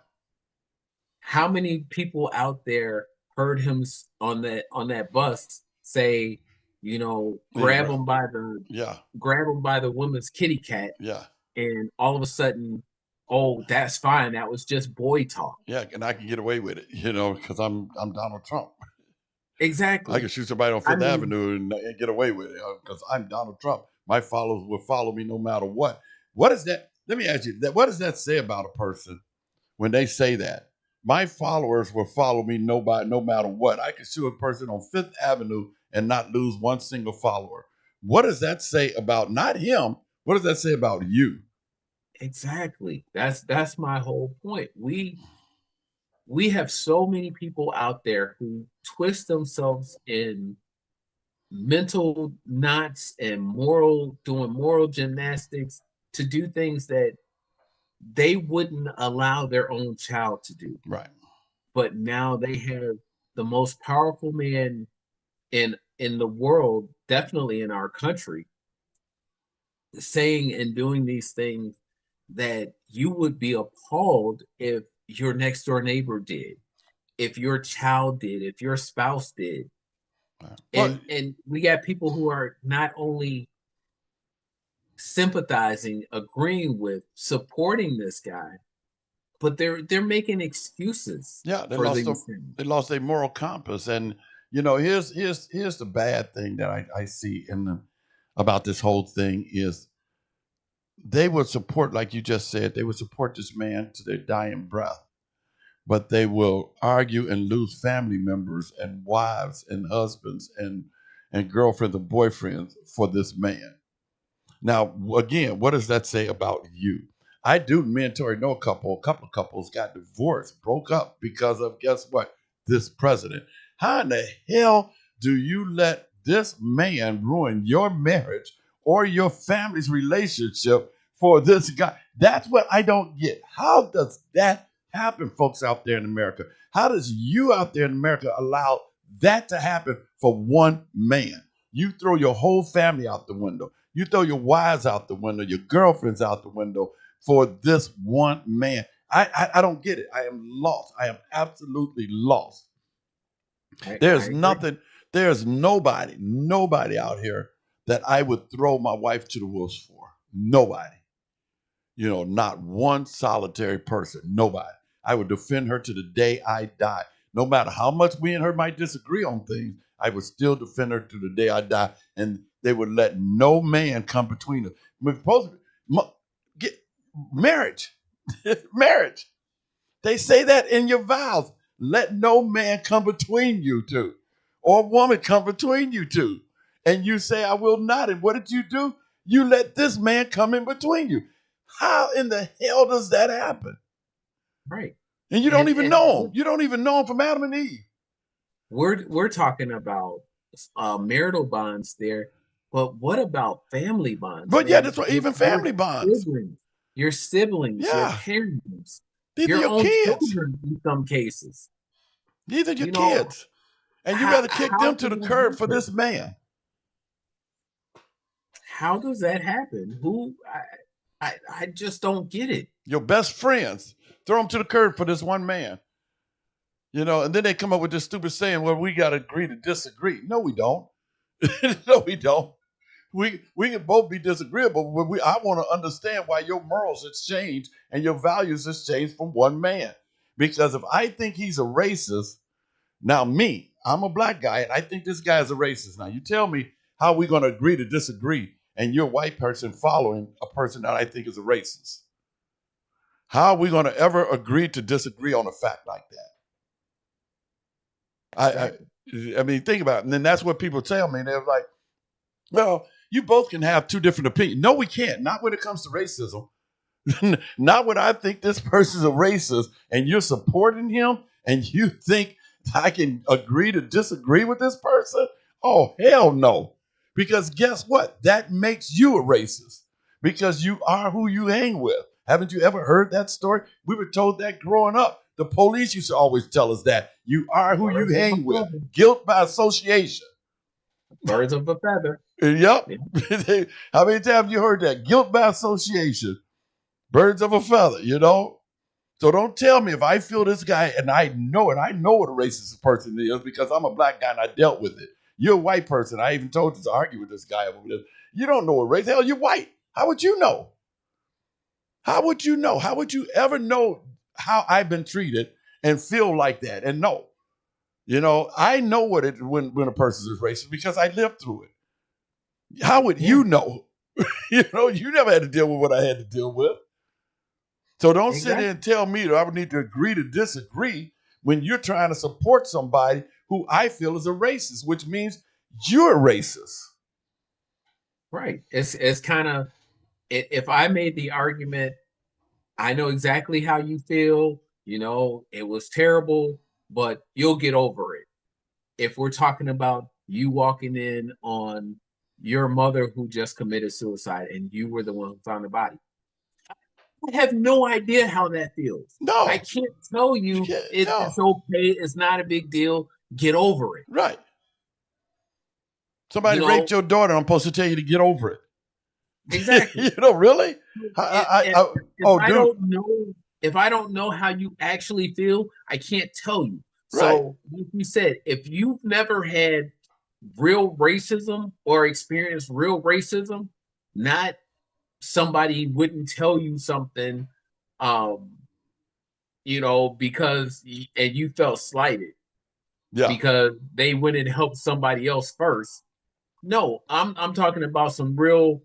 [SPEAKER 3] How many people out there heard him on that bus say, grab
[SPEAKER 2] Right.
[SPEAKER 3] them by the
[SPEAKER 2] Yeah.
[SPEAKER 3] woman's kitty cat,
[SPEAKER 2] Yeah.
[SPEAKER 3] and all of a sudden, oh, that's fine. That was just boy talk.
[SPEAKER 2] Yeah. And I can get away with it, because I'm Donald Trump. I
[SPEAKER 3] Exactly.
[SPEAKER 2] can shoot somebody on
[SPEAKER 3] I
[SPEAKER 2] Fifth
[SPEAKER 3] mean,
[SPEAKER 2] Avenue and get away with it because I'm Donald Trump. My followers will follow me no matter what. What is that? Let me ask you that. What does that say about a person when they say that? My followers will follow me no matter what. I can shoot a person on Fifth Avenue and not lose one single follower. What does that say about not him? What does that say about you?
[SPEAKER 3] exactly. That's my whole point. We have so many people out there who twist themselves in mental knots and doing moral gymnastics to do things that they wouldn't allow their own child to do.
[SPEAKER 2] Right.
[SPEAKER 3] But now they have the most powerful man in the world, definitely in our country, saying and doing these things that you would be appalled if your next door neighbor did, if your child did, if your spouse did.
[SPEAKER 2] Well,
[SPEAKER 3] And we got people who are not only sympathizing, agreeing with, supporting this guy, but they're making excuses
[SPEAKER 2] yeah,
[SPEAKER 3] for these things.
[SPEAKER 2] they lost their moral compass, and here's the bad thing that I see about this whole thing is they would support, like you just said, they would support this man to their dying breath, but they will argue and lose family members and wives and husbands and girlfriends and boyfriends for this man. Now, again, what does that say about you? I do. Me and Tori know a couple of couples got divorced, broke up because of, guess what? This president. How in the hell do you let this man ruin your marriage or your family's relationship for this guy? That's what I don't get. How does that happen, folks out there in America? How does you out there in America allow that to happen for one man? You throw your whole family out the window. You throw your wives out the window, your girlfriends out the window for this one man. I don't get it. I am lost. I am absolutely lost. There's
[SPEAKER 3] I agree.
[SPEAKER 2] nothing, there's nobody out here that I would throw my wife to the wolves for. Nobody. Not one solitary person. Nobody. I would defend her to the day I die. No matter how much we and her might disagree on things, I would still defend her to the day I die. And they would let no man come between us. We're supposed to get marriage. Marriage. They say that in your vows. Let no man come between you two, or woman come between you two. And you say, I will not. And what did you do? You let this man come in between you. How in the hell does that happen?
[SPEAKER 3] Right.
[SPEAKER 2] And you don't even know him.
[SPEAKER 3] And
[SPEAKER 2] You don't even know him from Adam and Eve.
[SPEAKER 3] we're talking about marital bonds there, but what about family bonds,
[SPEAKER 2] But yeah,
[SPEAKER 3] man?
[SPEAKER 2] that's what even family bonds.
[SPEAKER 3] Your siblings, your
[SPEAKER 2] Yeah.
[SPEAKER 3] parents,
[SPEAKER 2] These are
[SPEAKER 3] your
[SPEAKER 2] your
[SPEAKER 3] own
[SPEAKER 2] kids.
[SPEAKER 3] children in some cases.
[SPEAKER 2] These are your
[SPEAKER 3] You know,
[SPEAKER 2] kids. And you rather kick
[SPEAKER 3] how
[SPEAKER 2] them to
[SPEAKER 3] does
[SPEAKER 2] the
[SPEAKER 3] that
[SPEAKER 2] curb for
[SPEAKER 3] happen?
[SPEAKER 2] this man.
[SPEAKER 3] How does that happen? I just don't get it.
[SPEAKER 2] Your best friends, throw them to the curb for this one man. And then they come up with this stupid saying, well, we got to agree to disagree. No, we don't. No, we don't. We can both be disagreeable, but I want to understand why your morals has changed and your values has changed from one man. Because if I think he's a racist, now I'm a black guy, and I think this guy is a racist. Now you tell me how we going to agree to disagree, and you're a white person following a person that I think is a racist. How are we going to ever agree to disagree on a fact like that?
[SPEAKER 3] Exactly.
[SPEAKER 2] I mean, think about it. And then that's what people tell me. They're like, well, you both can have two different opinions. No, we can't. Not when it comes to racism. Not when I think this person's a racist and you're supporting him and you think I can agree to disagree with this person. Oh, hell no. Because guess what? That makes you a racist because you are who you hang with. Haven't you ever heard that story? We were told that growing up. The police used to always tell us that you are who you hang with. Guilt by association.
[SPEAKER 3] Birds of a feather.
[SPEAKER 2] Yep.
[SPEAKER 3] Yeah.
[SPEAKER 2] How many times have you heard that? Guilt by association. Birds of a feather, So don't tell me if I feel this guy and I know what a racist person is because I'm a black guy and I dealt with it. You're a white person. I even told you to argue with this guy over this. You don't know what race. Hell, you're white. How would you know? How would you know? How would you ever know how I've been treated and feel like that and know? I know what it when a person is racist because I lived through it. How would you know? You never had to deal with what I had to deal with. So don't sit there and tell me that I would need to agree to disagree when you're trying to support somebody who I feel is a racist, which means you're a racist.
[SPEAKER 3] Right. It's kind of, if I made the argument, I know exactly how you feel, it was terrible, but you'll get over it. If we're talking about you walking in on your mother who just committed suicide and you were the one who found the body, I have no idea how that feels.
[SPEAKER 2] No.
[SPEAKER 3] I can't tell you it's okay. It's not a big deal. Get over it.
[SPEAKER 2] Right. Somebody raped your daughter. I'm supposed to tell you to get over it.
[SPEAKER 3] Exactly.
[SPEAKER 2] Really?
[SPEAKER 3] If I don't know how you actually feel, I can't tell you.
[SPEAKER 2] Right.
[SPEAKER 3] So, like you said, if you've never had real racism or experienced real racism, not somebody wouldn't tell you something, because you felt slighted.
[SPEAKER 2] Yeah.
[SPEAKER 3] Because they went and helped somebody else first. No, I'm talking about some real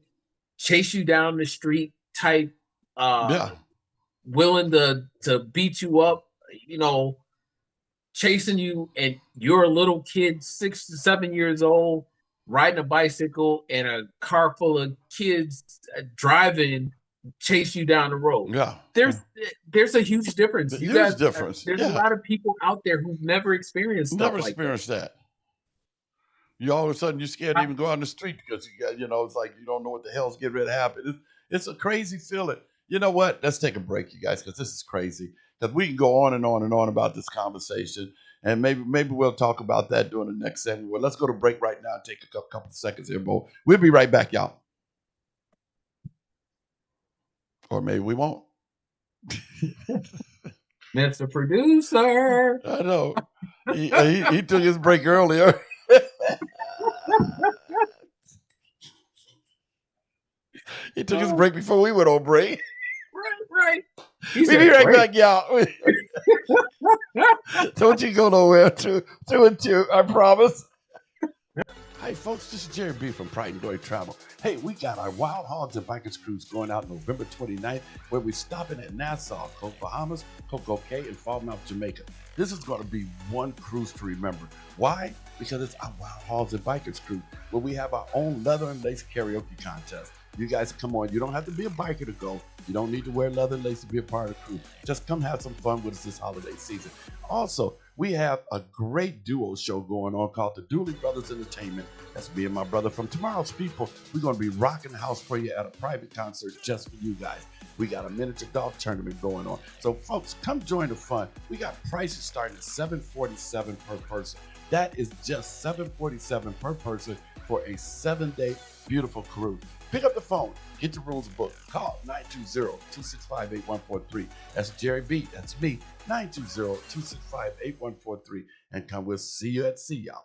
[SPEAKER 3] chase you down the street type, willing to beat you up, chasing you, and you're a little kid, 6 to 7 years old, riding a bicycle, and a car full of kids driving, chase you down the road.
[SPEAKER 2] Yeah.
[SPEAKER 3] There's a huge difference.
[SPEAKER 2] Difference.
[SPEAKER 3] There's a lot of people out there who've never experienced stuff like
[SPEAKER 2] that. You all of a sudden you're scared to even go out in the street because it's like you don't know what the hell's getting ready to happen. It's a crazy feeling. You know what? Let's take a break, you guys, because this is crazy. Because we can go on and on and on about this conversation, and maybe we'll talk about that during the next segment. Well, let's go to break right now and take a couple of seconds here, Bo. We'll be right back, y'all. Or maybe we won't.
[SPEAKER 3] Mr. Producer.
[SPEAKER 2] I know. He took his break earlier. He took his break before we went on break.
[SPEAKER 3] Right.
[SPEAKER 2] We'll be right back, y'all. Don't you go nowhere. 2 and 2, I promise. Hi, folks. This is Jerry B from Pride and Joy Travel. Hey, we got our Wild Hogs and Bikers cruise going out November 29th, where we're stopping at Nassau, Coast Bahamas, Coco Cay, and Falmouth, Jamaica. This is going to be one cruise to remember. Why? Because it's our Wild Hogs and Bikers cruise, where we have our own leather and lace karaoke contest. You guys come on. You don't have to be a biker to go. You don't need to wear leather and lace to be a part of the crew. Just come have some fun with us this holiday season. Also, we have a great duo show going on called the Dooley Brothers Entertainment. That's me and my brother from Tomorrow's People. We're going to be rocking the house for you at a private concert just for you guys. We got a miniature golf tournament going on. So, folks, come join the fun. We got prices starting at $747 per person. That is just $747 per person for a 7-day beautiful cruise. Pick up the phone. Get your rooms booked. Call 920-265-8143. That's Jerry B. That's me. 920-265-8143. And come, we'll see you at sea, y'all.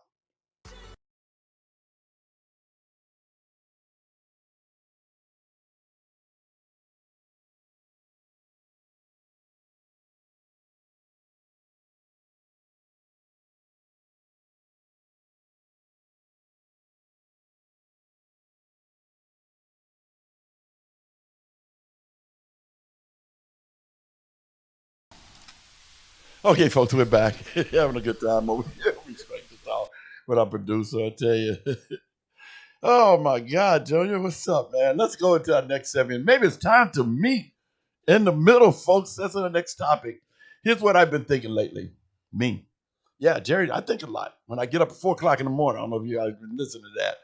[SPEAKER 2] Okay, folks, we're back. Having a good time over here. We expect to talk with our producer, I tell you. Oh, my God, Junior, what's up, man? Let's go into our next segment. Maybe it's time to meet in the middle, folks. That's the next topic. Here's what I've been thinking lately. Me. Yeah, Jerry, I think a lot. When I get up at 4 o'clock in the morning, I don't know if you guys have been listening to that.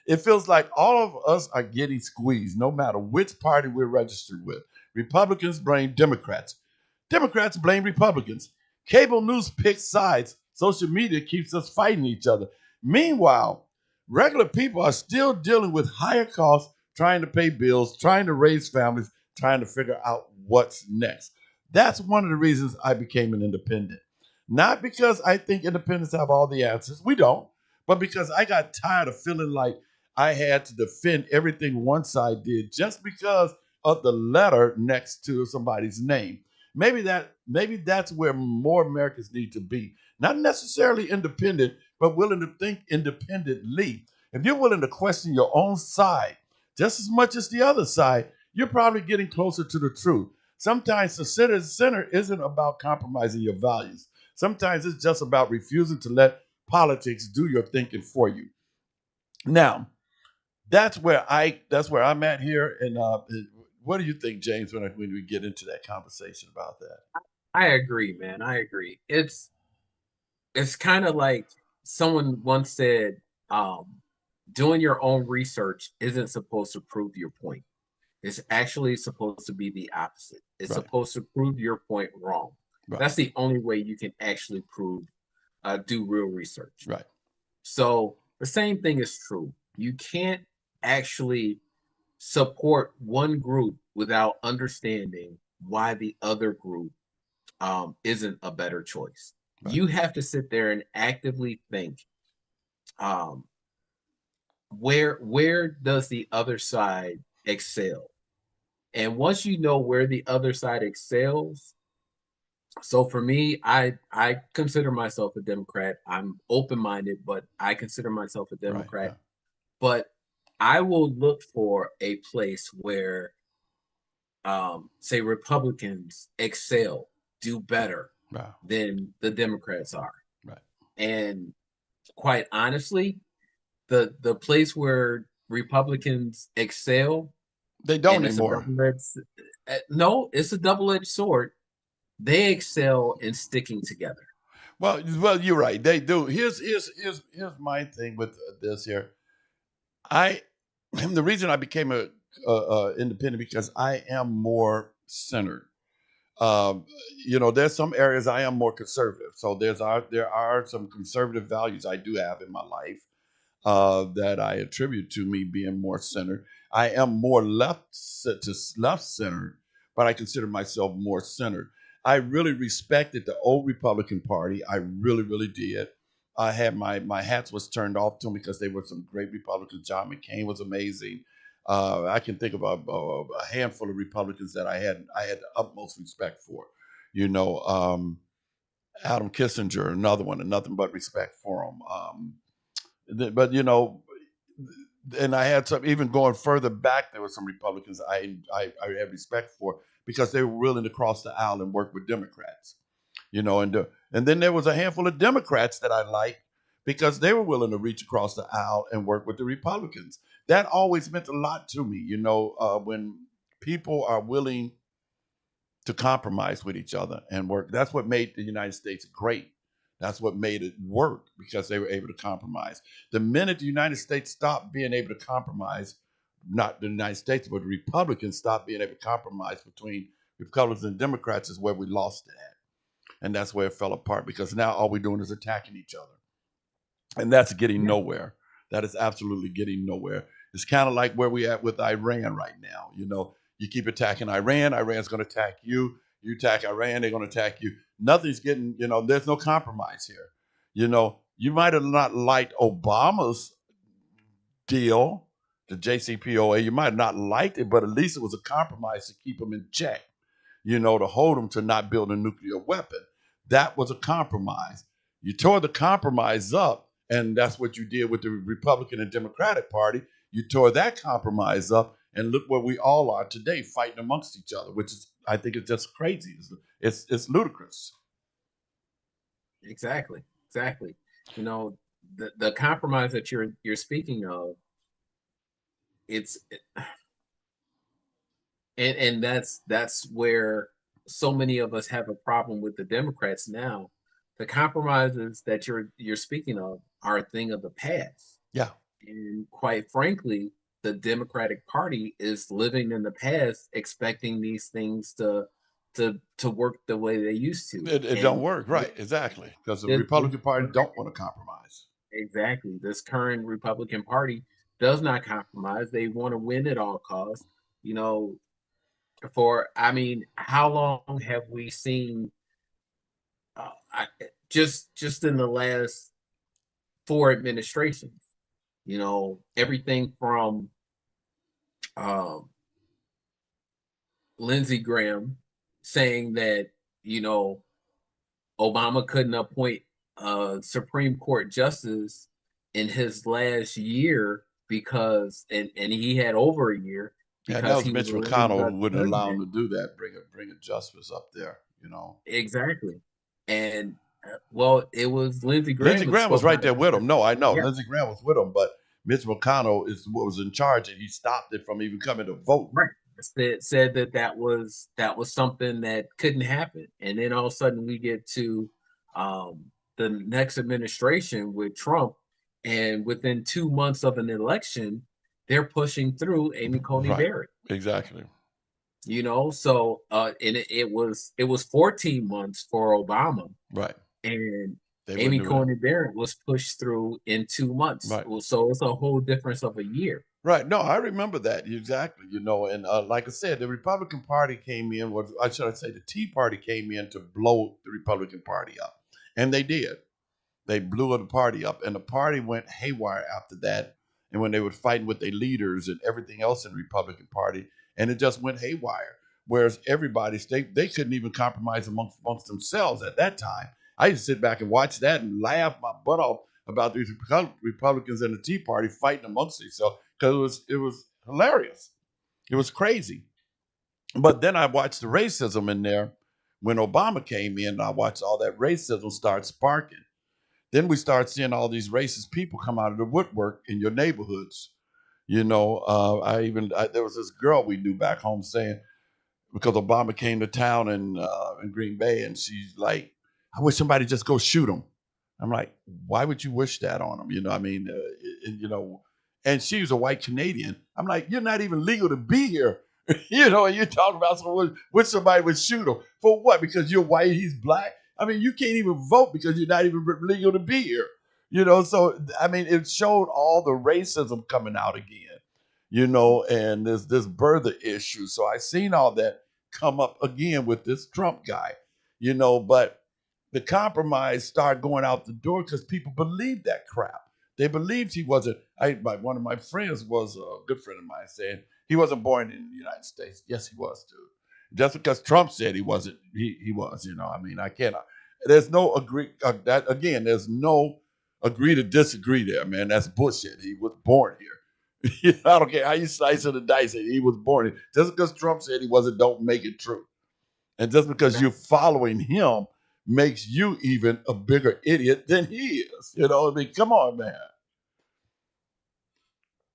[SPEAKER 2] It feels like all of us are getting squeezed, no matter which party we're registered with. Republicans blame Democrats. Democrats blame Republicans. Cable news picks sides. Social media keeps us fighting each other. Meanwhile, regular people are still dealing with higher costs, trying to pay bills, trying to raise families, trying to figure out what's next. That's one of the reasons I became an independent. Not because I think independents have all the answers. We don't. but because I got tired of feeling like I had to defend everything one side did just because of the letter next to somebody's name. Maybe that's where more Americans need to be. Not necessarily independent, but willing to think independently. If you're willing to question your own side just as much as the other side, you're probably getting closer to the truth. Sometimes the center isn't about compromising your values. Sometimes it's just about refusing to let politics do your thinking for you. Now, that's where I'm at here. And what do you think, James, when we get into that conversation about that?
[SPEAKER 3] I agree, man. I agree. It's kind of like someone once said, um, doing your own research isn't supposed to prove your point. It's actually supposed to be the opposite. It's
[SPEAKER 2] Right,
[SPEAKER 3] supposed to prove your point wrong.
[SPEAKER 2] right,
[SPEAKER 3] That's the only way you can actually do real research.
[SPEAKER 2] right,
[SPEAKER 3] So the same thing is true. You can't actually support one group without understanding why the other group isn't a better choice.
[SPEAKER 2] right,
[SPEAKER 3] You have to sit there and actively think, um, where does the other side excel? And once you know where the other side excels, so for me, I consider myself a Democrat. I'm open-minded, but I consider myself a
[SPEAKER 2] right, yeah,
[SPEAKER 3] Democrat. But I will look for a place where, say, Republicans excel, do better
[SPEAKER 2] right,
[SPEAKER 3] than the Democrats are.
[SPEAKER 2] right.
[SPEAKER 3] And quite honestly, the place where Republicans excel,
[SPEAKER 2] They don't
[SPEAKER 3] and it's a
[SPEAKER 2] anymore.
[SPEAKER 3] double-edged no, it's a double-edged sword. They excel in sticking together.
[SPEAKER 2] Well, you're right. They do. Here's my thing with this here. I the reason I became a independent because I am more centered. Um, there's some areas I am more conservative. So there are some conservative values I do have in my life that I attribute to me being more centered. I am more left centered, but I consider myself more centered. I really respected the old Republican Party. I really, really did. I had my hats was turned off to them because they were some great Republicans. John McCain was amazing. I can think of a handful of Republicans that I had the utmost respect for. You know, Adam Kissinger, another one, and nothing but respect for him. But and I had some even going further back. There were some Republicans I had respect for because they were willing to cross the aisle and work with Democrats. And then there was a handful of Democrats that I liked because they were willing to reach across the aisle and work with the Republicans. That always meant a lot to me. When people are willing to compromise with each other and work. That's what made the United States great. That's what made it work because they were able to compromise. The minute the United States stopped being able to compromise, not the United States, but the Republicans stopped being able to compromise between Republicans and Democrats is where we lost it at. And that's where it fell apart because now all we're doing is attacking each other. And that's getting
[SPEAKER 3] Yeah.
[SPEAKER 2] nowhere. That is absolutely getting nowhere. It's kind of like where we at with Iran right now. You keep attacking Iran, Iran's going to attack you. You attack Iran, they're going to attack you. Nothing's getting, there's no compromise here. You might have not liked Obama's deal, the JCPOA. You might have not liked it, but at least it was a compromise to keep them in check, to hold them to not build a nuclear weapon. That was a compromise. You tore the compromise up, and that's what you did with the Republican and Democratic Party. You tore that compromise up, and look where we all are today, fighting amongst each other, which is, I think, it's just crazy. It's ludicrous.
[SPEAKER 3] Exactly. Exactly. You know, the compromise that you're speaking of, it's and that's where so many of us have a problem with the Democrats now. The compromises that you're speaking of are a thing of the past.
[SPEAKER 2] Yeah,
[SPEAKER 3] And quite frankly, the Democratic Party is living in the past, expecting these things to work the way they used to.
[SPEAKER 2] it don't
[SPEAKER 3] And
[SPEAKER 2] work, right? Exactly, because the
[SPEAKER 3] this
[SPEAKER 2] Republican Party don't want to compromise.
[SPEAKER 3] exactly this current Republican Party does not compromise. They want to win at all costs. You know, I mean, how long have we seen? I, just in the last 4 administrations. You know, everything from um, Lindsey Graham saying that, you know, Obama couldn't appoint a Supreme Court justice in his last year because, and he had over a year
[SPEAKER 2] Yeah, and that
[SPEAKER 3] because
[SPEAKER 2] was
[SPEAKER 3] he was
[SPEAKER 2] Mitch
[SPEAKER 3] a lame
[SPEAKER 2] McConnell
[SPEAKER 3] duck
[SPEAKER 2] who wouldn't allow him
[SPEAKER 3] president.
[SPEAKER 2] to do that, bring a justice up there, you know.
[SPEAKER 3] Exactly. And well, it was Lindsey
[SPEAKER 2] Lindsey
[SPEAKER 3] Graham that
[SPEAKER 2] Graham was
[SPEAKER 3] spoke
[SPEAKER 2] right
[SPEAKER 3] out
[SPEAKER 2] there with
[SPEAKER 3] against
[SPEAKER 2] him.
[SPEAKER 3] it.
[SPEAKER 2] No, I know.
[SPEAKER 3] Yeah,
[SPEAKER 2] Lindsey Graham was with him, but Mitch McConnell is what was in charge, and he stopped it from even coming to vote.
[SPEAKER 3] right. Said that that was something that couldn't happen, and then all of a sudden we get to um, the next administration with Trump, and within 2 months of an election, they're pushing through Amy Coney
[SPEAKER 2] Right.
[SPEAKER 3] Barrett.
[SPEAKER 2] Exactly.
[SPEAKER 3] You know, so and it was 14 months for Obama,
[SPEAKER 2] Right.
[SPEAKER 3] and
[SPEAKER 2] They
[SPEAKER 3] Amy
[SPEAKER 2] wouldn't do it.
[SPEAKER 3] Coney Barrett was pushed through in 2 months.
[SPEAKER 2] Right.
[SPEAKER 3] Well, so it's a whole difference of a year.
[SPEAKER 2] Right. No, I remember that exactly. You know, and like I said, the Republican Party came in. What I should I say? The Tea Party came in to blow the Republican Party up, and they did. They blew the party up, and the party went haywire after that. And when they were fighting with their leaders and everything else in the Republican Party, and it just went haywire. Whereas everybody, they couldn't even compromise amongst themselves at that time. I used to sit back and watch that and laugh my butt off about these Republicans and the Tea Party fighting amongst themselves because it was hilarious. It was crazy. But then I watched the racism in there when Obama came in. And I watched all that racism start sparking. Then we start seeing all these racist people come out of the woodwork in your neighborhoods. You know, there was this girl we knew back home saying because Obama came to town in Green Bay, and she's like, "I wish somebody just go shoot him." I'm like, "Why would you wish that on him?" You know, I mean, you know, and she was a white Canadian. I'm like, "You're not even legal to be here." You know, and you're talking about someone wish somebody would shoot him for what? Because you're white, he's black. I mean, you can't even vote because you're not even legal to be here. You know, so I mean, it showed all the racism coming out again. You know, and there's this birther issue. So I seen all that come up again with this Trump guy. You know, but the compromise started going out the door because people believed that crap. They believed he wasn't. One of my friends was a good friend of mine saying he wasn't born in the United States. Yes, he was, dude. Just because Trump said he wasn't, he was. You know, I mean, I cannot. There's no agree that again. There's no agree to disagree there, man. That's bullshit. He was born here. I don't care how you slice it and dice it. He was born here. Just because Trump said he wasn't, don't make it true. And just because you're following him makes you even a bigger idiot than he is. You know, I mean, come on, man.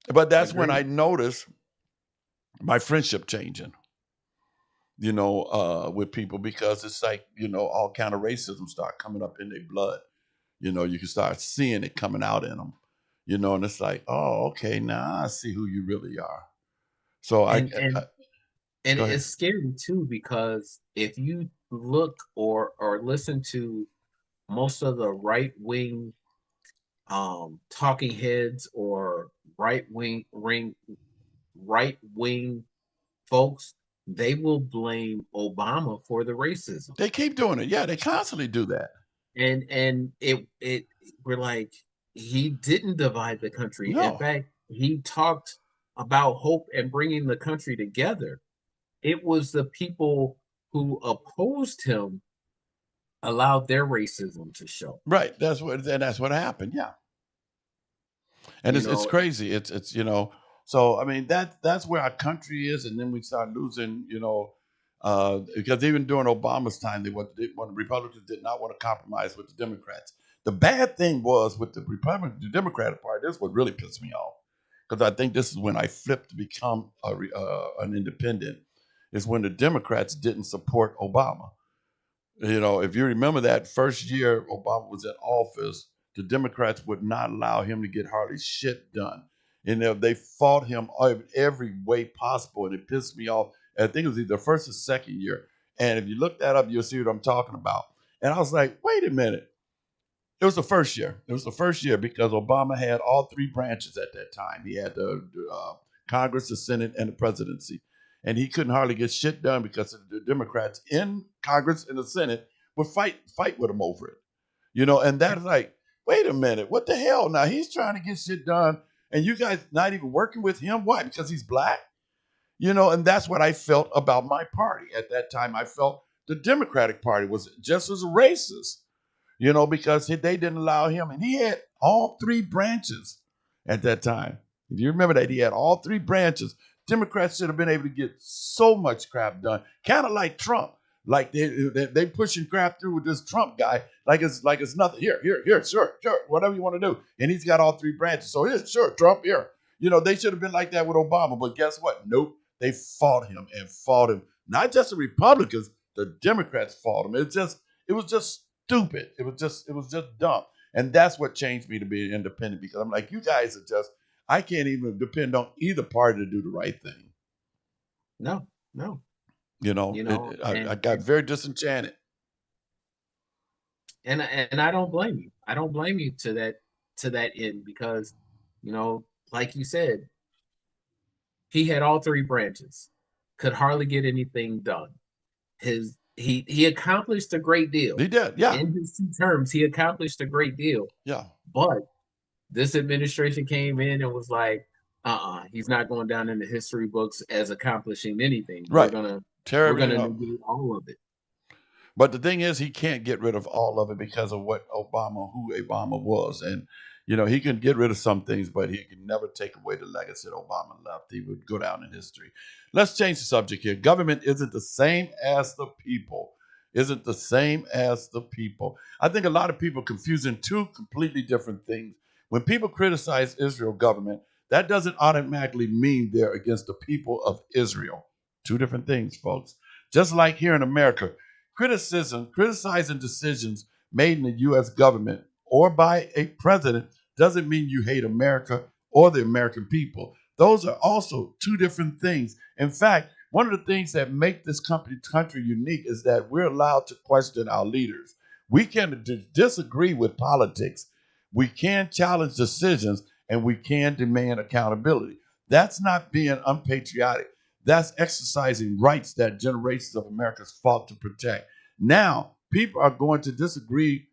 [SPEAKER 2] But that's when I
[SPEAKER 3] Agreed.
[SPEAKER 2] noticed my friendship changing, you know, with people because it's like, you know, all kind of racism start coming up in their blood. You know, you can start seeing it coming out in them, you know, and it's like, oh, okay, now I see who you really are. So
[SPEAKER 3] And
[SPEAKER 2] I
[SPEAKER 3] and and
[SPEAKER 2] go ahead.
[SPEAKER 3] it's scary too because if you look or listen to most of the talking heads or right wing ring right wing folks, they will blame Obama for the racism.
[SPEAKER 2] They keep doing it. Yeah, they constantly do that.
[SPEAKER 3] And it we're like, he didn't divide the country. In
[SPEAKER 2] No.
[SPEAKER 3] fact, he talked about hope and bringing the country together. It was the people who opposed him allowed their racism to show.
[SPEAKER 2] Right. That's what happened. Yeah. And
[SPEAKER 3] You
[SPEAKER 2] it's
[SPEAKER 3] know,
[SPEAKER 2] crazy. It's you know. So I mean that's where our country is, and then we start losing. You know, because even during Obama's time, when the Republicans did not want to compromise with the Democrats. The bad thing was with the Democratic Party. This is what really pissed me off because I think this is when I flipped to become an independent. Is when the Democrats didn't support Obama. You know, if you remember that first year Obama was in office, the Democrats would not allow him to get hardly shit done. You know, they fought him every way possible, and it pissed me off. I think it was either first or second year. And if you look that up, you'll see what I'm talking about. And I was like, wait a minute. It was the first year. It was the first year because Obama had all three branches at that time. He had the Congress, the Senate, and the presidency. And he couldn't hardly get shit done because the Democrats in Congress and the Senate would fight with him over it. You know, and that's like wait a minute, what the hell? Now he's trying to get shit done, and you guys not even working with him. Why? Because he's black? And that's what I felt about my party at that time. I felt the Democratic Party was just as racist, because they didn't allow him, and he had all three branches at that time. If you remember that, he had all three branches. Democrats should have been able to get so much crap done, kind of like Trump. Like they pushing crap through with this Trump guy, like it's nothing. Here, sure, whatever you want to do, and he's got all three branches. So here, sure, Trump here. They should have been like that with Obama, but guess what? Nope, they fought him and fought him. Not just the Republicans, the Democrats fought him. It was just stupid. It was just dumb. And that's what changed me to be an independent, because I'm like, you guys are just, I can't even depend on either party to do the right thing.
[SPEAKER 3] No.
[SPEAKER 2] I got very disenchanted.
[SPEAKER 3] And I don't blame you. I don't blame you to that end, because, like you said, he had all three branches, could hardly get anything done. He accomplished a great deal.
[SPEAKER 2] He did, yeah.
[SPEAKER 3] In his 2 terms, he accomplished a great deal.
[SPEAKER 2] Yeah.
[SPEAKER 3] But this administration came in and was like, he's not going down in the history books as accomplishing anything.
[SPEAKER 2] Right.
[SPEAKER 3] We're gonna negate all of it.
[SPEAKER 2] But the thing is, he can't get rid of all of it because of who Obama was. And, he can get rid of some things, but he can never take away the legacy that Obama left. He would go down in history. Let's change the subject here. Government isn't the same as the people. Isn't the same as the people. I think a lot of people confusing two completely different things. When people criticize Israel government, that doesn't automatically mean they're against the people of Israel. Two different things, folks. Just like here in America, criticizing decisions made in the U.S. government or by a president doesn't mean you hate America or the American people. Those are also two different things. In fact, one of the things that make this country unique is that we're allowed to question our leaders. We can disagree with politics. We can challenge decisions, and we can demand accountability. That's not being unpatriotic. That's exercising rights that generations of Americans fought to protect. Now, people are going to disagree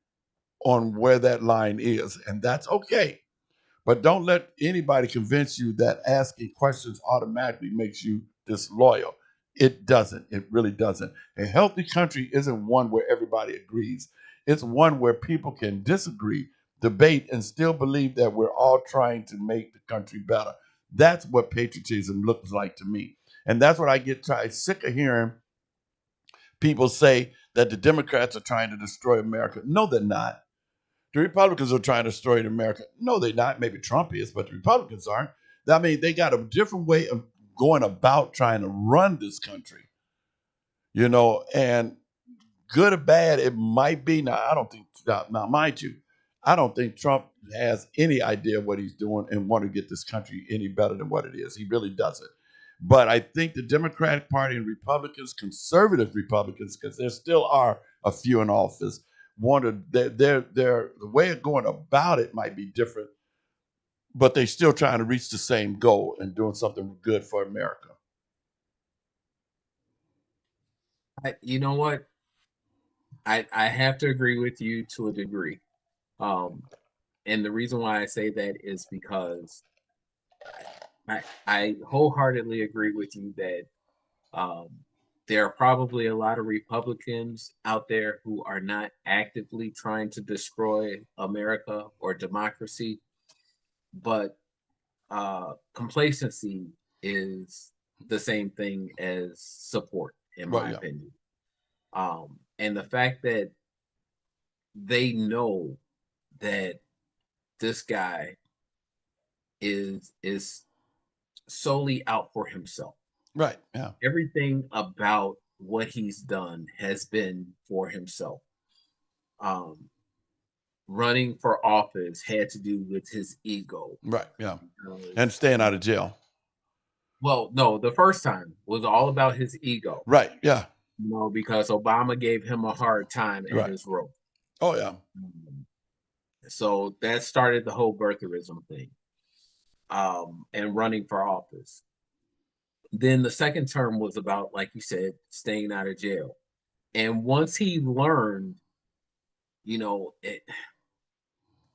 [SPEAKER 2] on where that line is, and that's okay. But don't let anybody convince you that asking questions automatically makes you disloyal. It doesn't. It really doesn't. A healthy country isn't one where everybody agrees. It's one where people can disagree, debate, and still believe that we're all trying to make the country better. That's what patriotism looks like to me. And that's what I get sick of hearing people say that the Democrats are trying to destroy America. No, they're not. The Republicans are trying to destroy America. No, they're not. Maybe Trump is, but the Republicans aren't. I mean, they got a different way of going about trying to run this country. And good or bad, it might be. Now, I don't think, now, mind you, I don't think Trump has any idea what he's doing and want to get this country any better than what it is. He really doesn't. But I think the Democratic Party and Republicans, conservative Republicans, because there still are a few in office, the way of going about it might be different, but they're still trying to reach the same goal and doing something good for America.
[SPEAKER 3] You know what? I have to agree with you to a degree. And the reason why I say that is because I wholeheartedly agree with you that there are probably a lot of Republicans out there who are not actively trying to destroy America or democracy, but complacency is the same thing as support, in my opinion. And the fact that they know that this guy is solely out for himself.
[SPEAKER 2] Right. Yeah.
[SPEAKER 3] Everything about what he's done has been for himself. Running for office had to do with his ego.
[SPEAKER 2] Right. Yeah. And staying out of jail.
[SPEAKER 3] Well, no, the first time was all about his ego.
[SPEAKER 2] Right. Yeah.
[SPEAKER 3] Because Obama gave him a hard time at his role.
[SPEAKER 2] Oh, yeah.
[SPEAKER 3] So that started the whole birtherism thing, and running for office. Then the second term was about, like you said, staying out of jail. And once he learned,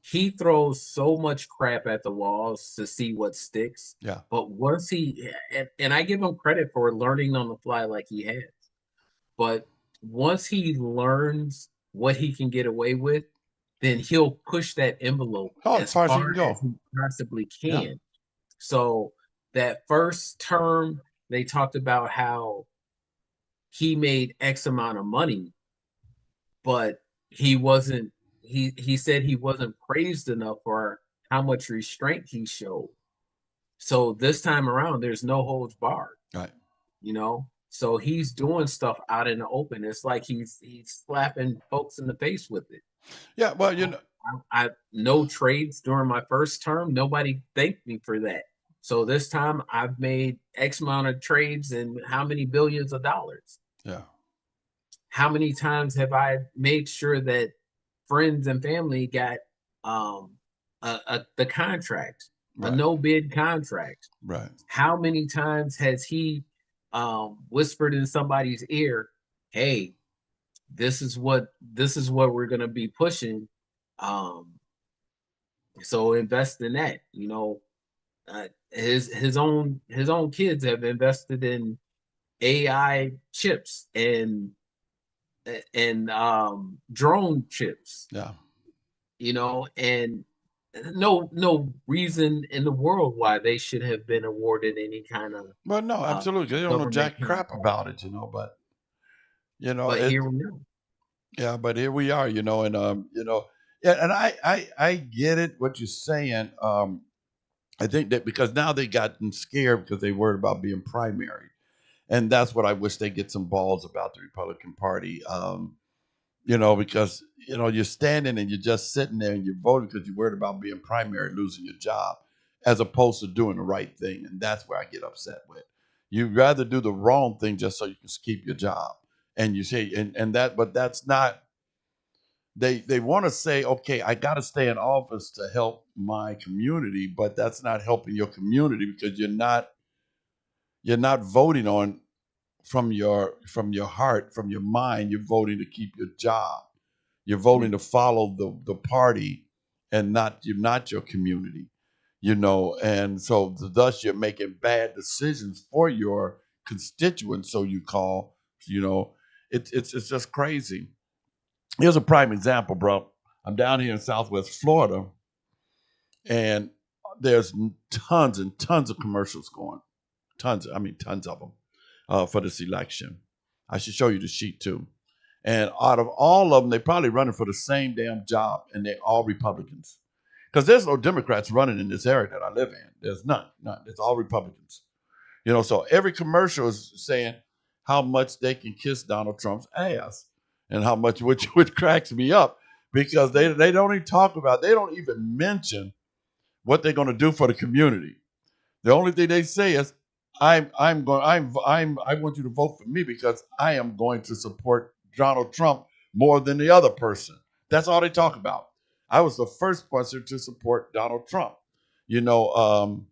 [SPEAKER 3] he throws so much crap at the walls to see what sticks.
[SPEAKER 2] Yeah.
[SPEAKER 3] But once and I give him credit for learning on the fly like he has. But once he learns what he can get away with, then he'll push that envelope
[SPEAKER 2] Oh, as
[SPEAKER 3] as
[SPEAKER 2] far as he
[SPEAKER 3] far
[SPEAKER 2] can
[SPEAKER 3] as
[SPEAKER 2] go.
[SPEAKER 3] he possibly
[SPEAKER 2] Yeah.
[SPEAKER 3] can. So that first term, they talked about how he made X amount of money, but he wasn't he said he wasn't praised enough for how much restraint he showed. So this time around, there's no holds barred,
[SPEAKER 2] Right.
[SPEAKER 3] you know. So he's doing stuff out in the open. It's like he's slapping folks in the face with it.
[SPEAKER 2] Yeah. Well, you know.
[SPEAKER 3] I no trades during my first term. Nobody thanked me for that. So this time I've made X amount of trades and how many billions of dollars.
[SPEAKER 2] Yeah.
[SPEAKER 3] How many times have I made sure that friends and family got the contract, a
[SPEAKER 2] Right.
[SPEAKER 3] no bid contract?
[SPEAKER 2] Right.
[SPEAKER 3] How many times has he whispered in somebody's ear, "Hey, this is what we're gonna be pushing. Um, so invest in that." His own kids have invested in AI chips and drone chips.
[SPEAKER 2] Yeah.
[SPEAKER 3] And no reason in the world why they should have been awarded any kind of
[SPEAKER 2] Well, no, absolutely. They don't know
[SPEAKER 3] government
[SPEAKER 2] jack crap
[SPEAKER 3] contract.
[SPEAKER 2] about it, but
[SPEAKER 3] But
[SPEAKER 2] it.
[SPEAKER 3] here we are.
[SPEAKER 2] Yeah, but here we are, and yeah, and I get it what you're saying. I think that because now they gotten scared because they worried about being primary, and that's what I wish they get some balls about the Republican Party. Because you're standing and you're just sitting there and you're voting because you're worried about being primary, losing your job, as opposed to doing the right thing, and that's where I get upset with. You'd rather do the wrong thing just so you can keep your job, and you say, and that, but that's not. They want to say, okay, I got to stay in office to help my community, but that's not helping your community because you're not voting on from your heart, from your mind. You're voting to keep your job. You're voting to follow the party and not your community. And so thus you're making bad decisions for your constituents. So you call, you know, it's just crazy. Here's a prime example, bro. I'm down here in Southwest Florida, and there's tons and tons of commercials going. Tons of them for this election. I should show you the sheet too. And out of all of them, they're probably running for the same damn job, and they're all Republicans. Because there's no Democrats running in this area that I live in. There's none. It's all Republicans. So every commercial is saying how much they can kiss Donald Trump's ass, and how much, which cracks me up because they don't even talk about, they don't even mention what they're going to do for the community. The only thing they say is, I want you to vote for me because I am going to support Donald Trump more than the other person. That's all they talk about. I was the first person to support Donald Trump. You know,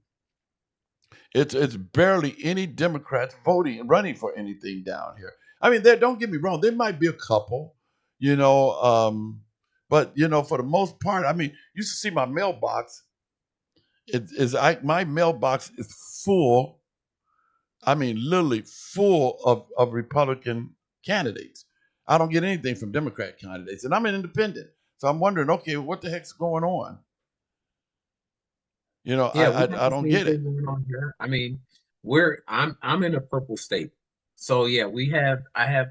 [SPEAKER 2] it's barely any Democrats running for anything down here. I mean, don't get me wrong, there might be a couple, you know, but for the most part, I mean, you should see my mailbox. My mailbox is full. I mean, literally full of Republican candidates. I don't get anything from Democrat candidates, and I'm an independent. So I'm wondering, okay, what the heck's going on?
[SPEAKER 3] Yeah, we got
[SPEAKER 2] I
[SPEAKER 3] the
[SPEAKER 2] don't
[SPEAKER 3] same
[SPEAKER 2] get
[SPEAKER 3] thing
[SPEAKER 2] it.
[SPEAKER 3] going on here. I mean, I'm in a purple state. So yeah, I have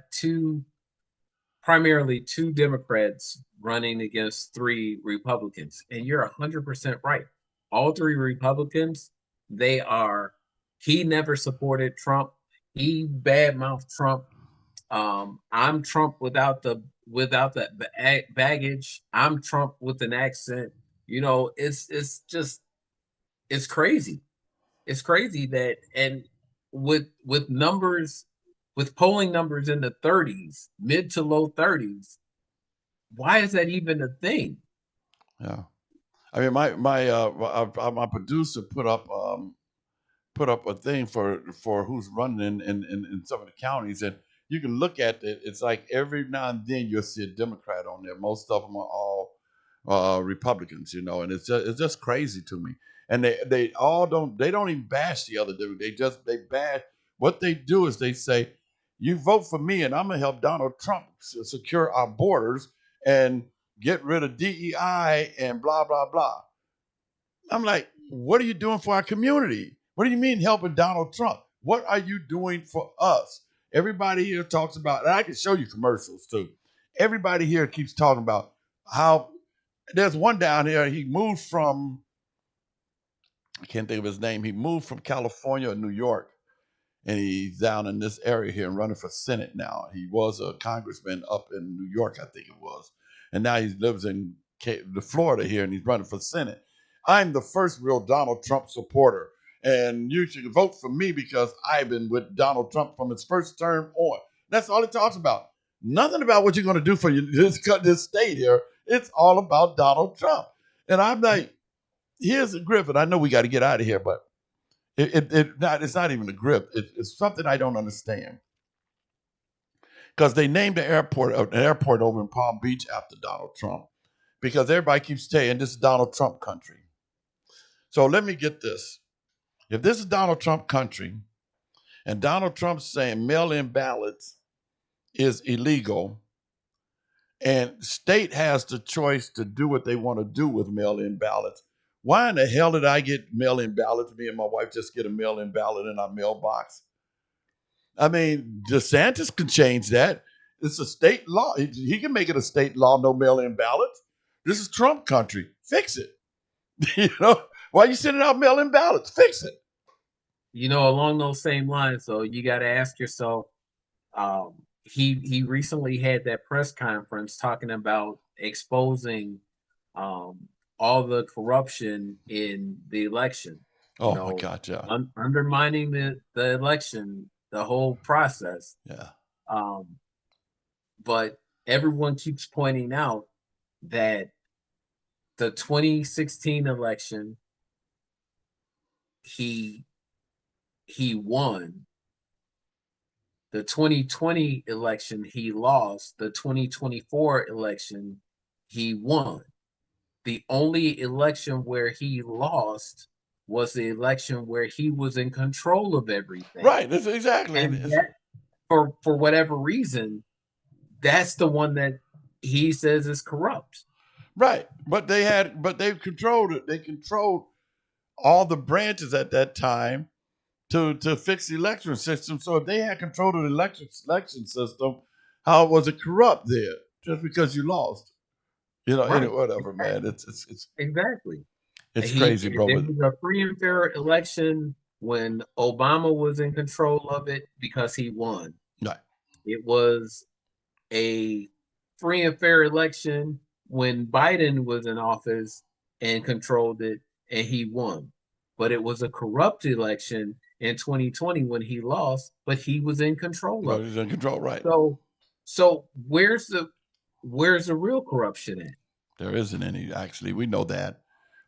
[SPEAKER 3] primarily two Democrats running against three Republicans. And you're 100% right. All three Republicans, they are he never supported Trump. He badmouthed Trump. I'm Trump without the baggage. I'm Trump with an accent. It's crazy. It's crazy that and with numbers with polling numbers in the 30s, mid to low 30s, why is that even a thing?
[SPEAKER 2] Yeah. I mean, my producer put up a thing for who's running in some of the counties, and you can look at it. It's like every now and then you'll see a Democrat on there. Most of them are all Republicans, and it's just crazy to me. And they don't even bash the other dude. They bash. What they do is they say, "You vote for me, and I'm gonna help Donald Trump secure our borders and get rid of DEI and blah blah blah." I'm like, what are you doing for our community? What do you mean helping Donald Trump? What are you doing for us? Everybody here talks about, and I can show you commercials too. Everybody here keeps talking about how there's one down here. He moved from, I can't think of his name. He moved from California or New York, and he's down in this area here and running for Senate now. He was a congressman up in New York, I think it was, and now he lives in the Florida here, and he's running for Senate. I'm the first real Donald Trump supporter, and you should vote for me because I've been with Donald Trump from his first term on. That's all he talks about. Nothing about what you're going to do for this state here. It's all about Donald Trump. And I'm like, here's a Griffin. I know we got to get out of here, but it's not even a grip. It's something I don't understand. Because they named an airport over in Palm Beach after Donald Trump. Because everybody keeps saying this is Donald Trump country. So let me get this. If this is Donald Trump country, and Donald Trump's saying mail-in ballots is illegal, and state has the choice to do what they want to do with mail-in ballots, why in the hell did I get mail-in ballots? Me and my wife just get a mail-in ballot in our mailbox. I mean, DeSantis can change that. It's a state law. He can make it a state law, no mail-in ballots. This is Trump country. Fix it. Why are you sending out mail-in ballots? Fix it.
[SPEAKER 3] Along those same lines, though, you got to ask yourself, he recently had that press conference talking about exposing all the corruption in the election.
[SPEAKER 2] Oh my God, yeah.
[SPEAKER 3] Undermining the election, the whole process.
[SPEAKER 2] Yeah.
[SPEAKER 3] But everyone keeps pointing out that the 2016 election, he won. The 2020 election, he lost. The 2024 election, he won. The only election where he lost was the election where he was in control of everything.
[SPEAKER 2] Right, that's exactly.
[SPEAKER 3] And that, for whatever reason, that's the one that he says is corrupt.
[SPEAKER 2] Right, but they controlled it. They controlled all the branches at that time to fix the election system. So if they had control of the election system, how was it corrupt there? Just because you lost,
[SPEAKER 3] Right.
[SPEAKER 2] anyway, whatever, man. It's
[SPEAKER 3] exactly.
[SPEAKER 2] It's crazy, bro.
[SPEAKER 3] It was a free and fair election when Obama was in control of it because he won.
[SPEAKER 2] Right.
[SPEAKER 3] It was a free and fair election when Biden was in office and controlled it, and he won. But it was a corrupt election in 2020 when he lost, but he was in control of it.
[SPEAKER 2] He was in control, right.
[SPEAKER 3] So where's the real corruption at?
[SPEAKER 2] There isn't any, actually. We know that.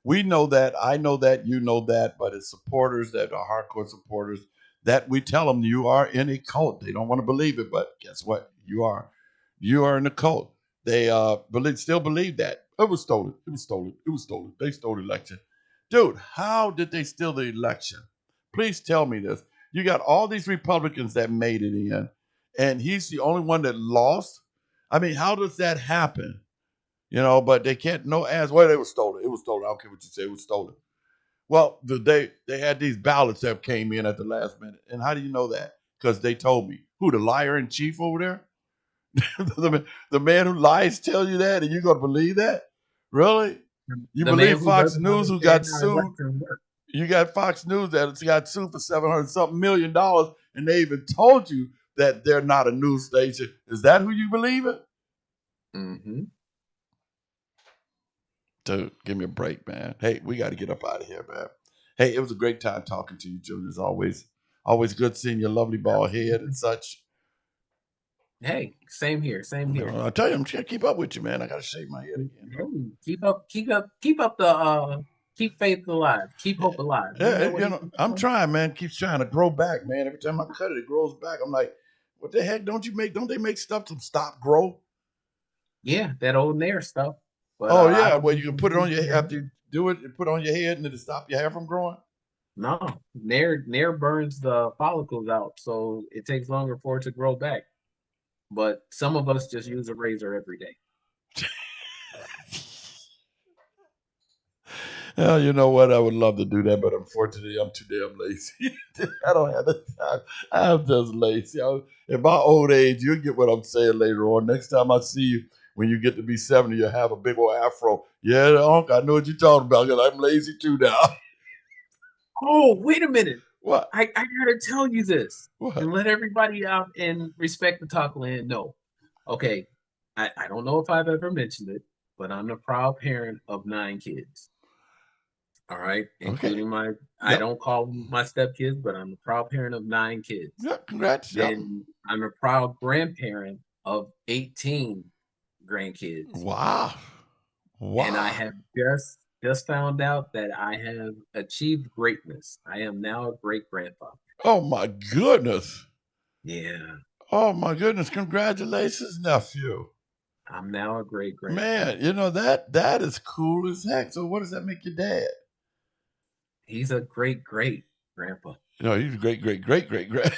[SPEAKER 2] We know that. I know that. You know that. But it's supporters that are hardcore supporters that we tell them you are in a cult. They don't want to believe it, but guess what? You are. You are in a cult. They still believe that. It was stolen. It was stolen. It was stolen. They stole the election. Dude, how did they steal the election? Please tell me this. You got all these Republicans that made it in, and he's the only one that lost. I mean, how does that happen? But they can't ask. Well, it was stolen. It was stolen. I don't care what you say. It was stolen. Well, they had these ballots that came in at the last minute. And how do you know that? Because they told me. Who, the liar in chief over there? the man who lies tell you that, and you're going to believe that? Really? You believe Fox News, who got sued? You got Fox News that got sued for $700-something million, and they even told you that they're not a news station. Is that who you believe in?
[SPEAKER 3] Mm-hmm.
[SPEAKER 2] Dude, give me a break, man. Hey, we got to get up out of here, man. Hey, it was a great time talking to you, Junior, as always. Always good seeing your lovely bald head and such.
[SPEAKER 3] Hey, same here.
[SPEAKER 2] I tell you, I'm trying to keep up with you, man. I got to shave my head again.
[SPEAKER 3] Keep faith alive. Keep hope alive.
[SPEAKER 2] I'm trying, man. Keeps trying to grow back, man. Every time I cut it, it grows back. I'm like, what the heck? Don't they make stuff to stop grow?
[SPEAKER 3] Yeah, that old Nair stuff. But
[SPEAKER 2] Oh
[SPEAKER 3] I
[SPEAKER 2] yeah,
[SPEAKER 3] don't
[SPEAKER 2] well
[SPEAKER 3] know
[SPEAKER 2] you can
[SPEAKER 3] if
[SPEAKER 2] put it on
[SPEAKER 3] you
[SPEAKER 2] your
[SPEAKER 3] do
[SPEAKER 2] after
[SPEAKER 3] that.
[SPEAKER 2] you do it, you put it on your head and it'll stop your hair from growing.
[SPEAKER 3] No, Nair burns the follicles out, so it takes longer for it to grow back. But some of us just use a razor every day.
[SPEAKER 2] Well, you know what? I would love to do that, but unfortunately, I'm too damn lazy. I don't have the time. I'm just lazy. In my old age, you'll get what I'm saying later on. Next time I see you, when you get to be 70, you'll have a big old afro. Yeah, Unc, I know what you're talking about because I'm lazy too now.
[SPEAKER 3] Oh, wait a minute.
[SPEAKER 2] What?
[SPEAKER 3] I gotta tell you this
[SPEAKER 2] What?
[SPEAKER 3] and let everybody out in Respect the Talk land know. Okay, I don't know if I've ever mentioned it, but I'm the proud parent of 9 kids. All right,
[SPEAKER 2] Okay.
[SPEAKER 3] including I
[SPEAKER 2] Yep.
[SPEAKER 3] don't call them my stepkids, but I'm the proud parent of 9 kids.
[SPEAKER 2] Yep. Congrats. Yep.
[SPEAKER 3] And I'm a proud grandparent of 18 grandkids.
[SPEAKER 2] Wow.
[SPEAKER 3] And I
[SPEAKER 2] Wow.
[SPEAKER 3] have just found out that I have achieved greatness. I am now a great grandfather.
[SPEAKER 2] Oh my goodness.
[SPEAKER 3] Yeah,
[SPEAKER 2] Oh my goodness. Congratulations, nephew.
[SPEAKER 3] I'm now a great grandfather.
[SPEAKER 2] Man, you know that is cool as heck. So what does that make your dad?
[SPEAKER 3] He's a great grandpa.
[SPEAKER 2] You know, he's a great, great, great, great, great.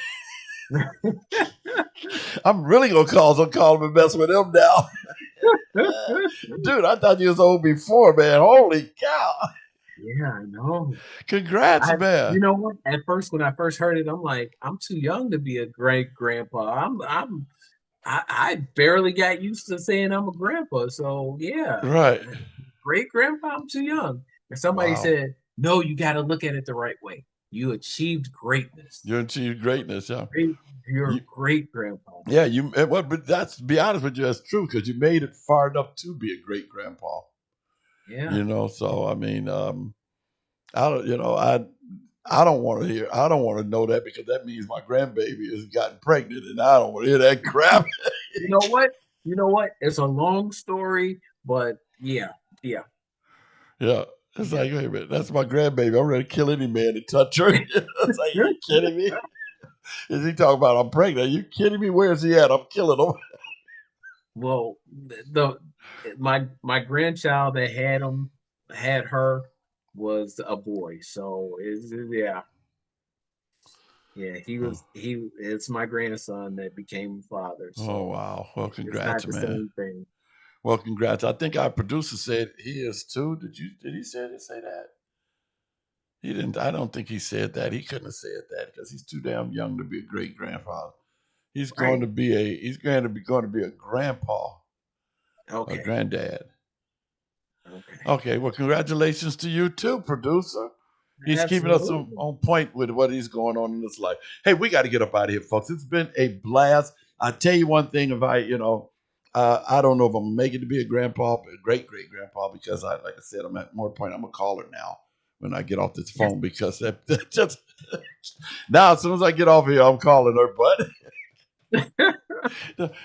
[SPEAKER 2] I'm really gonna call him and mess with him now. Dude, I thought you was old before, man. Holy cow.
[SPEAKER 3] Yeah, I know.
[SPEAKER 2] Congrats,
[SPEAKER 3] You
[SPEAKER 2] man.
[SPEAKER 3] know what? At first, when I first heard it, I'm like, I'm too young to be a great grandpa. I barely got used to saying I'm a grandpa. So yeah,
[SPEAKER 2] Right.
[SPEAKER 3] great grandpa, I'm too young. And somebody
[SPEAKER 2] Wow.
[SPEAKER 3] said, no, you got to look at it the right way. You achieved greatness.
[SPEAKER 2] You achieved greatness, yeah.
[SPEAKER 3] You're a
[SPEAKER 2] You,
[SPEAKER 3] great grandpa.
[SPEAKER 2] yeah, but that's, to be honest with you, that's true because you made it far enough to be a great grandpa.
[SPEAKER 3] Yeah.
[SPEAKER 2] You know, so I mean, I don't, you know, I don't want to know that because that means my grandbaby has gotten pregnant and I don't want to hear that crap.
[SPEAKER 3] You know what? It's a long story, but yeah.
[SPEAKER 2] Yeah. It's
[SPEAKER 3] Yeah.
[SPEAKER 2] like, wait a minute, that's my grandbaby. I'm ready to kill any man that touch her. It's like, are you kidding me? Is he talking about I'm pregnant? Are you kidding me? Where is he at? I'm killing him.
[SPEAKER 3] Well, my grandchild that had her was a boy. So yeah. Yeah, it's my grandson that became a father.
[SPEAKER 2] Oh,
[SPEAKER 3] So
[SPEAKER 2] wow. Well,
[SPEAKER 3] it's
[SPEAKER 2] congrats,
[SPEAKER 3] not the
[SPEAKER 2] man.
[SPEAKER 3] same thing.
[SPEAKER 2] Well, congrats. I think our producer said he is too. Did he say that? He didn't. I don't think he said that. He couldn't have said that because he's too damn young to be a great grandfather. He's going
[SPEAKER 3] Right.
[SPEAKER 2] to be a grandpa, a
[SPEAKER 3] Okay.
[SPEAKER 2] granddad.
[SPEAKER 3] Okay.
[SPEAKER 2] Okay, well, congratulations to you too, producer. He's keeping us
[SPEAKER 3] Absolutely.
[SPEAKER 2] on point with what he's going on in his life. Hey, we got to get up out of here, folks. It's been a blast. I tell you one thing: if I don't know if I'm making to be a grandpa, a great great grandpa, because like I said, I'm at more point. I'm gonna call her now when I get off this
[SPEAKER 3] Yes.
[SPEAKER 2] phone because that just now as soon as I get off here, I'm calling her. But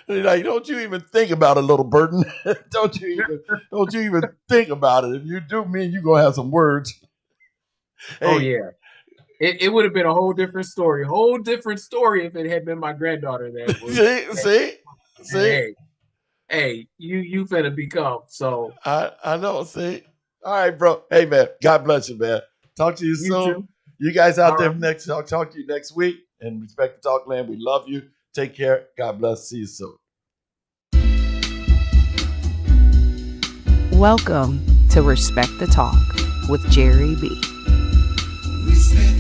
[SPEAKER 2] like, don't you even think about it, little burden. don't you even think about it. If you do, me and you gonna have some words.
[SPEAKER 3] Oh
[SPEAKER 2] Hey,
[SPEAKER 3] yeah. It would have been a whole different story. Whole different story if it had been my granddaughter that was
[SPEAKER 2] see.
[SPEAKER 3] hey, you finna become. So
[SPEAKER 2] I know. See. All right, bro. Hey, man. God bless you, man. Talk to you
[SPEAKER 3] you
[SPEAKER 2] soon.
[SPEAKER 3] too.
[SPEAKER 2] You guys
[SPEAKER 3] All
[SPEAKER 2] out there
[SPEAKER 3] right.
[SPEAKER 2] next. I'll talk to you next week. And Respect the Talk Land. We love you. Take care. God bless. See you soon.
[SPEAKER 4] Welcome to Respect the Talk with Jerry B.
[SPEAKER 1] Respect